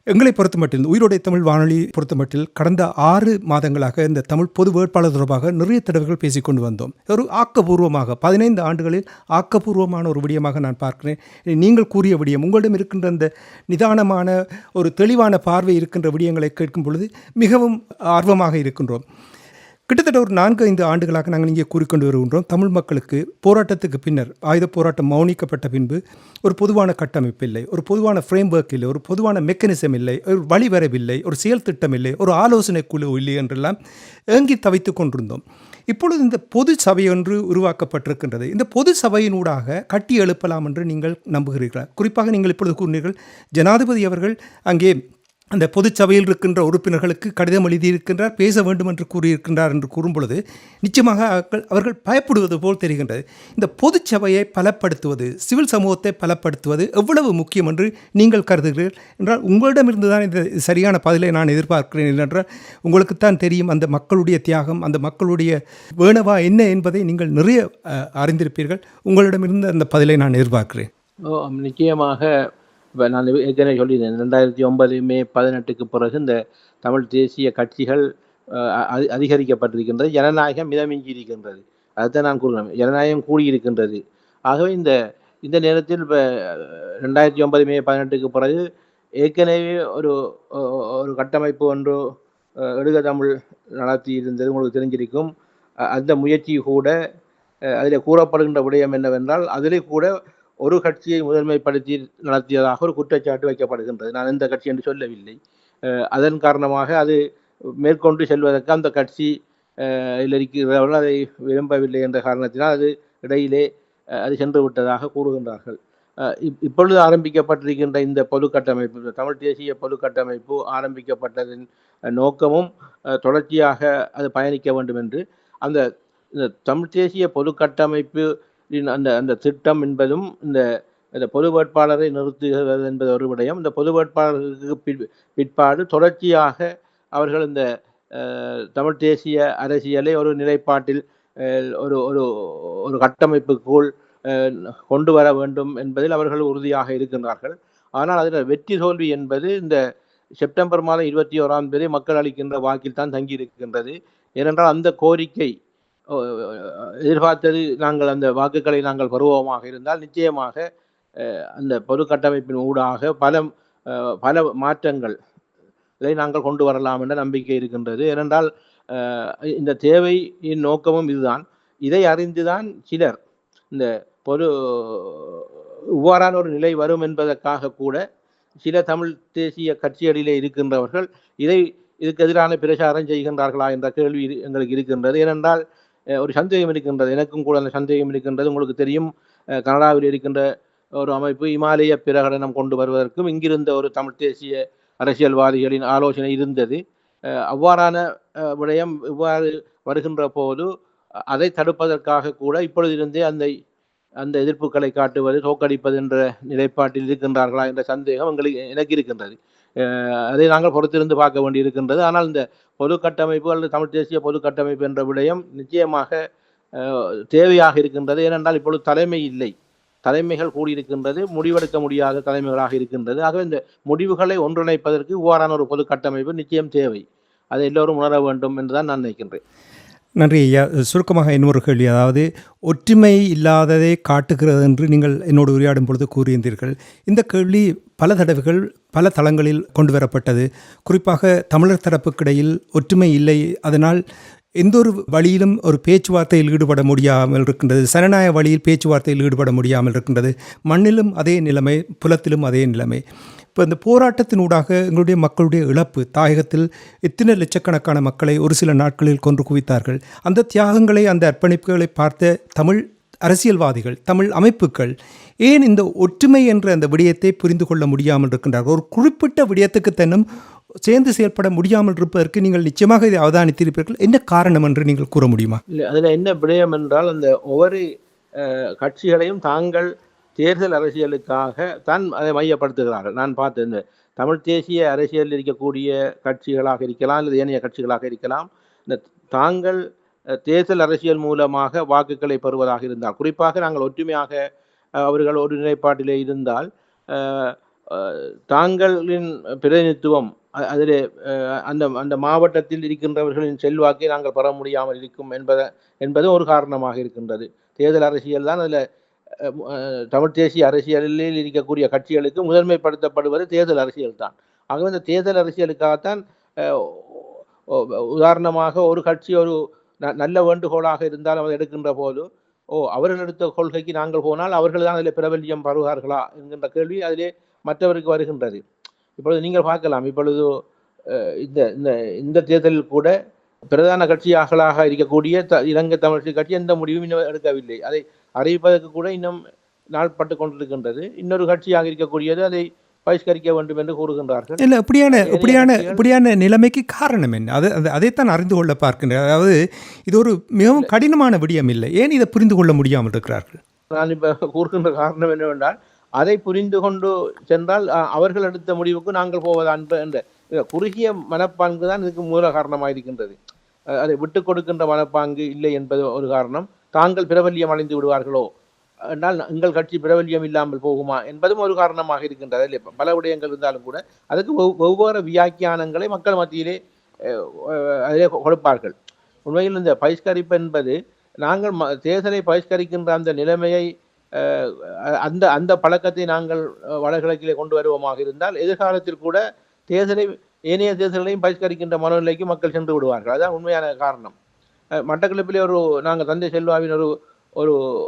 எங்களை பொறுத்தமட்டில், உயிரோடை தமிழ் வானொலி பொறுத்தமட்டில் கடந்த 6 மாதங்களாக இந்த தமிழ் பொது வேட்பாளர் தொடர்பாக நிறைய தடவைகள் பேசிக்கொண்டு வந்தோம். ஒரு ஆக்கப்பூர்வமாக 15 ஆண்டுகளில் ஆக்கப்பூர்வமான ஒரு விடயமாக நான் பார்க்கிறேன். நீங்கள் கூறிய விடயம், உங்களிடம் இருக்கின்ற அந்த நிதானமான ஒரு தெளிவான பார்வை இருக்கின்ற விடயங்களை கேட்கும் பொழுது மிகவும் ஆர்வமாக இருக்கின்றோம். கிட்டத்தட்ட ஒரு 4-5 ஆண்டுகளாக நாங்கள் இங்கே கூறிக்கொண்டு வருகின்றோம், தமிழ் மக்களுக்கு போராட்டத்துக்கு பின்னர், ஆயுத போராட்டம் மௌனிக்கப்பட்ட பின்பு ஒரு பொதுவான கட்டமைப்பு இல்லை, ஒரு பொதுவான ஃப்ரேம் ஒர்க் இல்லை, ஒரு பொதுவான மெக்கானிசம் இல்லை, ஒரு வழிவரவில்லை, ஒரு செயல் திட்டம் இல்லை, ஒரு ஆலோசனை குழு இல்லை என்றெல்லாம் ஏங்கி தவித்து கொண்டிருந்தோம். இப்பொழுது இந்த பொது சபை ஒன்று உருவாக்கப்பட்டிருக்கின்றது. இந்த பொது சபையினூடாக கட்டி எழுப்பலாம் என்று நீங்கள் நம்புகிறீர்களா? குறிப்பாக நீங்கள் இப்பொழுது கூறினீர்கள், ஜனாதிபதி அவர்கள் அங்கே அந்த பொதுச்சபையில் இருக்கின்ற உறுப்பினர்களுக்கு கடிதம் எழுதியிருக்கின்றார், பேச வேண்டும் என்று கூறியிருக்கின்றார் என்று கூறும்பொழுது நிச்சயமாக அவர்கள் பயப்படுவது போல் தெரிகின்றது. இந்த பொதுச்சபையை பலப்படுத்துவது, சிவில் சமூகத்தை பலப்படுத்துவது எவ்வளவு முக்கியம் என்று நீங்கள் கருதுகிறீர்கள் என்றால், உங்களிடமிருந்து தான் இந்த சரியான பதிலை நான் எதிர்பார்க்கிறேன். என்றால் உங்களுக்குத்தான் தெரியும் அந்த மக்களுடைய தியாகம், அந்த மக்களுடைய வேணவா என்ன என்பதை நீங்கள் நிறைய அறிந்திருப்பீர்கள். உங்களிடமிருந்து அந்த பதிலை நான் எதிர்பார்க்கிறேன். நிச்சயமாக. இப்போ நான் ஏற்கனவே சொல்லியிருந்தேன், 2009 மே 18க்கு பிறகு இந்த தமிழ் தேசிய கட்சிகள் அதிகரிக்கப்பட்டிருக்கின்றது, ஜனநாயகம் மிதமிஞ்சி இருக்கின்றது. அதுதான் நான் கூறுகிறேன், ஜனநாயகம் கூடியிருக்கின்றது. ஆகவே இந்த நேரத்தில் இப்போ 2009 மே 18க்கு பிறகு ஏற்கனவே ஒரு கட்டமைப்பு ஒன்று எழுக தமிழ் நடத்தி இருந்தது, உங்களுக்கு தெரிஞ்சிருக்கும். அந்த முயற்சி கூட அதில் கூறப்படுகின்ற விடயம் என்னவென்றால், அதிலே கூட ஒரு கட்சியை முதன்மைப்படுத்தி நடத்தியதாக ஒரு குற்றச்சாட்டு வைக்கப்படுகின்றது. நான் எந்த கட்சி என்று சொல்லவில்லை. அதன் காரணமாக அது மேற்கொண்டு செல்வதற்கு அந்த கட்சி இருக்கிறவர்கள் அதை விரும்பவில்லை என்ற காரணத்தினால் அது இடையிலே அது சென்று விட்டதாக கூறுகின்றார்கள். இப்பொழுது ஆரம்பிக்கப்பட்டிருக்கின்ற இந்த பொது கட்டமைப்பு, தமிழ் தேசிய பொது கட்டமைப்பு ஆரம்பிக்கப்பட்டதின் நோக்கமும் தொடர்ச்சியாக அது பயணிக்க வேண்டும் என்று அந்த தமிழ் தேசிய பொது கட்டமைப்பு அந்த திட்டம் என்பதும் இந்த பொது வேட்பாளரை நிறுத்துகிறது என்பது ஒரு விடயம். இந்த பொது வேட்பாளருக்கு பிற்பாடு தொடர்ச்சியாக அவர்கள் இந்த தமிழ் தேசிய அரசியலை ஒரு நிலைப்பாட்டில் ஒரு ஒரு ஒரு கட்டமைப்புக்குள் கொண்டு வர வேண்டும் என்பதில் அவர்கள் உறுதியாக இருக்கின்றார்கள். ஆனால் அதில் வெற்றி தோல்வி என்பது இந்த செப்டம்பர் மாதம் 21ஆம் தேதி மக்கள் அளிக்கின்ற வாக்கில் தான் தங்கியிருக்கின்றது. ஏனென்றால் அந்த கோரிக்கை எதிர்பார்த்தது, நாங்கள் அந்த வாக்குகளை நாங்கள் பெறுவோமாக இருந்தால் நிச்சயமாக அந்த பொது கட்டமைப்பின் ஊடாக பல மாற்றங்கள் இதை நாங்கள் கொண்டு வரலாம் என்ற நம்பிக்கை இருக்கின்றது. ஏனென்றால் இந்த தேவையின் நோக்கமும் இதுதான். இதை அறிந்துதான் சிலர் இந்த இவ்வாறான ஒரு நிலை வரும் என்பதற்காக கூட சில தமிழ் தேசிய கட்சிகளிலே இருக்கின்றவர்கள் இதுக்கு எதிரான பிரச்சாரம் செய்கின்றார்களா என்ற கேள்வி எங்களுக்கு இருக்கின்றது. ஏனென்றால் ஒரு சந்தேகம் இருக்கின்றது, எனக்கும் கூட அந்த சந்தேகம் இருக்கின்றது. உங்களுக்கு தெரியும், கனடாவில் இருக்கின்ற ஒரு அமைப்பு இமாலய பிரகடனம் கொண்டு வருவதற்கும் இங்கிருந்த ஒரு தமிழ் தேசிய அரசியல்வாதிகளின் ஆலோசனை இருந்தது. அவ்வாறான விடயம் இவ்வாறு வருகின்ற போது அதை தடுப்பதற்காக கூட இப்பொழுதிருந்தே அந்த எதிர்ப்புகளை காட்டுவது, தோற்கடிப்பது என்ற நிலைப்பாட்டில் இருக்கின்றார்களா என்ற சந்தேகம் எனக்கு இருக்கின்றது. அதை நாங்கள் பொறுத்திருந்து பார்க்க வேண்டி இருக்கின்றது. ஆனால் இந்த பொது கட்டமைப்பு அல்லது தமிழ் தேசிய பொது கட்டமைப்பு என்ற விடயம் நிச்சயமாக தேவையாக இருக்கின்றது. ஏனென்றால் இப்பொழுது தலைமை இல்லை, தலைமைகள் கூடியிருக்கின்றது, முடிவெடுக்க முடியாத தலைமைகளாக இருக்கின்றது. ஆகவே இந்த முடிவுகளை ஒன்றிணைப்பதற்கு இவ்வாறான ஒரு பொது கட்டமைப்பு நிச்சயம் தேவை. அதை எல்லோரும் உணர வேண்டும் என்றுதான் நான் நினைக்கின்றேன். நன்றி ஐயா. சுருக்கமாக இன்னொரு கேள்வி, அதாவது ஒற்றுமை இல்லாததை காட்டுகிறது என்று நீங்கள் என்னோடு உரையாடும் பொழுது கூறியிருந்தீர்கள். இந்த கேள்வி பல தடவைகள் பல தளங்களில் கொண்டு வரப்பட்டது. குறிப்பாக தமிழர் தரப்புக்கிடையில் ஒற்றுமை இல்லை, அதனால் எந்த ஒரு வழியிலும் ஒரு பேச்சுவார்த்தையில் ஈடுபட முடியாமல் இருக்கின்றது, சனநாயக வழியில் பேச்சுவார்த்தையில் ஈடுபட முடியாமல் இருக்கின்றது. மண்ணிலும் அதே நிலைமை, புலத்திலும் அதே நிலைமை. இப்போ இந்த போராட்டத்தினூடாக எங்களுடைய மக்களுடைய இழப்பு, தாயகத்தில் எத்தனை லட்சக்கணக்கான மக்களை ஒரு சில நாட்களில் கொன்று குவித்தார்கள். அந்த தியாகங்களை, அந்த அர்ப்பணிப்புகளை பார்த்த தமிழ் அரசியல்வாதிகள், தமிழ் அமைப்புகள் ஏன் இந்த ஒற்றுமை என்ற அந்த விடயத்தை புரிந்து கொள்ள முடியாமல் இருக்கின்றார்கள்? ஒரு குறிப்பிட்ட விடயத்துக்கு தன்னும் சேர்ந்து செயல்பட முடியாமல் இருப்பதற்கு நீங்கள் நிச்சயமாக இதை அவதானித்திருப்பீர்கள். என்ன காரணம் என்று நீங்கள் கூற முடியுமா? இல்லை, அதில் என்ன விடயம் என்றால், அந்த ஒவ்வொரு கட்சிகளையும் தாங்கள் தேர்தல் அரசியலுக்காக தான் அதை மையப்படுத்துகிறார்கள். நான் பார்த்தேன், இந்த தமிழ் தேசிய அரசியலில் இருக்கக்கூடிய கட்சிகளாக இருக்கலாம் அல்லது ஏனைய கட்சிகளாக இருக்கலாம், இந்த தாங்கள் தேர்தல் அரசியல் மூலமாக வாக்குகளை பெறுவதாக இருந்தால், குறிப்பாக நாங்கள் ஒற்றுமையாக அவர்கள் ஒரு நிலைப்பாட்டிலே இருந்தால் தாங்களின் பிரதிநிதித்துவம் அதில் அந்த மாவட்டத்தில் இருக்கின்றவர்களின் செல்வாக்கை நாங்கள் பெற முடியாமல் இருக்கும் என்பது ஒரு காரணமாக இருக்கின்றது. தேர்தல் அரசியல் தான் அதில் தமிழ் தேசிய அரசியலில் இருக்கக்கூடிய கட்சிகளுக்கு முதன்மைப்படுத்தப்படுவது தேர்தல் அரசியல் தான். ஆகவே இந்த தேர்தல் அரசியலுக்காகத்தான் உதாரணமாக ஒரு கட்சி ஒரு நல்ல வேண்டுகோளாக இருந்தால் அவர் எடுக்கின்ற போது, அவர்கள் எடுத்த கொள்கைக்கு நாங்கள் போனால் அவர்கள் தான் அதில் பிரபல்யம் பெறுவார்களா என்கின்ற கேள்வி அதிலே மற்றவருக்கு வருகின்றது. இப்பொழுது நீங்கள் பார்க்கலாம், இப்பொழுது இந்த தேர்தலில் கூட பிரதான கட்சியாகளாக இருக்கக்கூடிய இலங்கை தமிழ் கட்சி எந்த முடிவும் இன்னும் எடுக்கவில்லை. அதை அறிவிப்பதற்கு கூட இன்னும் நாள்பட்டு கொண்டிருக்கின்றது. இன்னொரு கட்சியாக இருக்கக்கூடியது அதை பகிஷ்கரிக்க வேண்டும் என்று கூறுகின்றார்கள். இல்லை, இப்படியான நிலைமைக்கு காரணம் என்ன? அதைத்தான் அறிந்து கொள்ள பார்க்கின்றேன். அதாவது இது ஒரு மிகவும் கடினமான விடயம் இல்லை, ஏன் இதை புரிந்து கொள்ள முடியாமல் இருக்கிறார்கள்? நான் இப்போ கூறுகின்ற காரணம் என்னவென்றால், அதை புரிந்து கொண்டு சென்றால் அவர்கள் எடுத்த முடிவுக்கு நாங்கள் போவதா என்ற குறுகிய மனப்பாங்கு தான் இதுக்கு மூல காரணமாக இருக்கின்றது. அதை விட்டுக் கொடுக்கின்ற மனப்பாங்கு இல்லை என்பது ஒரு காரணம். தாங்கள் பிரபல்யம் அடைந்து விடுவார்களோ என்றால் எங்கள் கட்சி பிரபல்யம் இல்லாமல் போகுமா என்பதும் ஒரு காரணமாக இருக்கின்றது. அதில் பல விடயங்கள் இருந்தாலும் கூட அதுக்கு ஒவ்வொரு வியாக்கியானங்களை மக்கள் மத்தியிலே அதிலே கொடுப்பார்கள். உண்மையில் இந்த பகிஷ்கரிப்பு என்பது நாங்கள் தேர்தலை பகிஷ்கரிக்கின்ற அந்த நிலைமையை அந்த பழக்கத்தை நாங்கள் வடகிழக்கிலே கொண்டு வருவோமாக இருந்தால் எதிர்காலத்தில் கூட ஏனைய தேர்தல்களையும் பகிஷ்கரிக்கின்ற மனநிலைக்கு மக்கள் சென்று விடுவார்கள். அதுதான் உண்மையான காரணம். மட்டக்களப்பிலே நாங்கள் தந்தை செல்வாவின்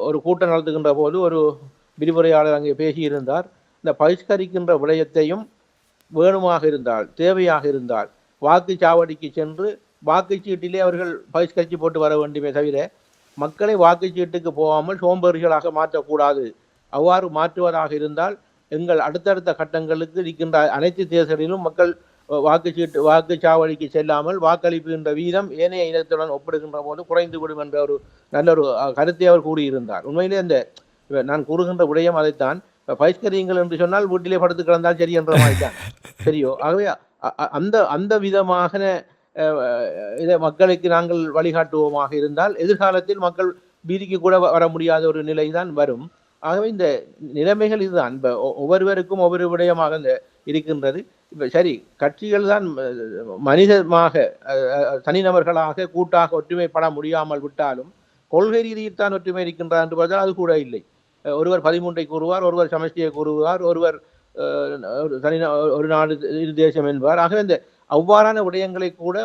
ஒரு கூட்டம் நடத்துகின்ற போது ஒரு விரிவுரையாளர் அங்கே பேசியிருந்தார். இந்த பகிஷ்கரிக்கின்ற விடயத்தையும் வேணுமாக இருந்தால், தேவையாக இருந்தால் வாக்குச்சாவடிக்கு சென்று வாக்குச்சீட்டிலே அவர்கள் பகிஷ்கரித்து போட்டு வர வேண்டுமே தவிர மக்களை வாக்குச்சீட்டுக்கு போகாமல் சோம்பேறிகளாக மாற்றக்கூடாது. அவ்வாறு மாற்றுவதாக இருந்தால் எங்கள் அடுத்தடுத்த கட்டங்களுக்கு இருக்கின்ற அனைத்து தேர்தலிலும் மக்கள் வாக்குச்சாவடிக்கு செல்லாமல் வாக்களிப்புகின்ற வீதம் ஏனைய இனத்துடன் ஒப்பிடுகின்ற போது குறைந்துவிடும் என்ற ஒரு நல்ல ஒரு கருத்தை அவர் கூறியிருந்தார். உண்மையிலே நான் கூறுகின்ற விடயம் அதைத்தான். பகிஷ்கரியுங்கள் என்று சொன்னால் வீட்டிலே படுத்து கிடந்தால் சரி என்ற மாதிரி தான் சரியோ. ஆகவே அந்த விதமாக இதை மக்களுக்கு நாங்கள் வழிகாட்டுவோமாக இருந்தால் எதிர்காலத்தில் மக்கள் வீதிக்கு கூட வர முடியாத ஒரு நிலை தான் வரும். ஆகவே இந்த நிலைமைகள் இதுதான். இப்போ ஒவ்வொருவருக்கும் ஒவ்வொரு விடயமாக இருக்கின்றது. இப்போ சரி, கட்சிகள் தான் மனிதமாக தனிநபர்களாக கூட்டாக ஒற்றுமைப்பட முடியாமல் விட்டாலும் கொள்கை ரீதியில் தான் ஒற்றுமை இருக்கின்றார் என்று பார்த்தால் அது கூட இல்லை. ஒருவர் 13 கூறுவார், ஒருவர் சமஷ்டியை கூறுவார், ஒருவர் ஒரு நாடு இரு தேசம் என்பார். ஆகவே இந்த அவ்வாறான விடயங்களை கூட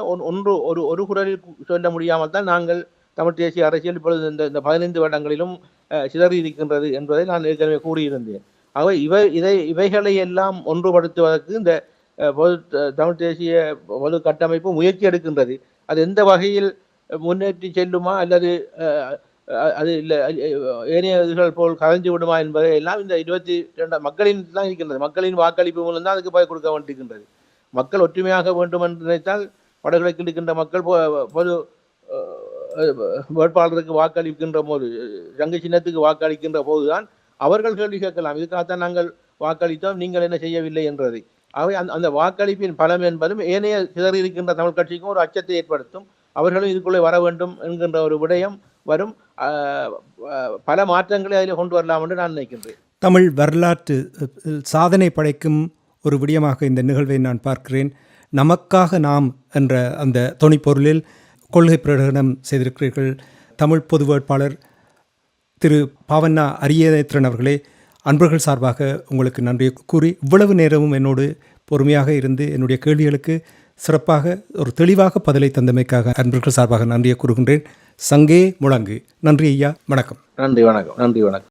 ஒரு குரலில் சொல்ல முடியாமல் தான் நாங்கள் தமிழ் தேசிய அரசியல் இப்பொழுது இந்த 15 வருடங்களிலும் சிதறி இருக்கின்றது என்பதை நான் ஏற்கனவே கூறியிருந்தேன். ஆகவே இவைகளை எல்லாம் ஒன்றுபடுத்துவதற்கு இந்த தமிழ் தேசிய பொது கட்டமைப்பு முயற்சி எடுக்கின்றது. அது எந்த வகையில் முன்னேற்றி செல்லுமா அல்லது அது இல்லை ஏனைய இதுகள் போல் கலைஞ்சு விடுமா என்பதை எல்லாம் இந்த 22 மக்களின் தான் இருக்கின்றது. மக்களின் வாக்களிப்பு மூலம் தான் அதுக்கு போய் கொடுக்க வேண்டியிருக்கின்றது. மக்கள் ஒற்றுமையாக வேண்டும் என்று நினைத்தால் வடகிழக்கில் இருக்கின்ற மக்கள் பொது வேட்பாளருக்கு வாக்களிக்கின்ற போது, சங்க சின்னத்துக்கு வாக்களிக்கின்ற போதுதான் அவர்கள் கேள்வி கேட்கலாம். இதுக்காகத்தான் நாங்கள் வாக்களித்தோம், நீங்கள் என்ன செய்யவில்லை என்றதை. ஆகவே அந்த வாக்களிப்பின் பலம் என்பதும் ஏனைய சிதறி இருக்கின்ற தமிழ் கட்சிக்கும் ஒரு அச்சத்தை ஏற்படுத்தும். அவர்களும் இதுக்குள்ளே வர வேண்டும் என்கின்ற ஒரு விடயம் வரும். பல மாற்றங்களை அதில் கொண்டு வரலாம் என்று நான் நினைக்கின்றேன். தமிழ் வரலாற்று சாதனை படைக்கும் ஒரு விடயமாக இந்த நிகழ்வை நான் பார்க்கிறேன். நமக்காக நாம் என்ற அந்த தொனிப்பொருளில் கொள்கை பிரகடனம் செய்திருக்கிறீர்கள். தமிழ் பொது வேட்பாளர் திரு பாவண்ணா அரியநேத்திரன் அவர்களே, அன்பர்கள் சார்பாக உங்களுக்கு நன்றியை கூறி இவ்வளவு நேரமும் என்னோடு பொறுமையாக இருந்து என்னுடைய கேள்விகளுக்கு சிறப்பாக ஒரு தெளிவாக பதிலை தந்தமைக்காக அன்பர்கள் சார்பாக நன்றியை கூறுகின்றேன். சங்கே முழங்கு. நன்றி ஐயா, வணக்கம். நன்றி, வணக்கம். நன்றி, வணக்கம்.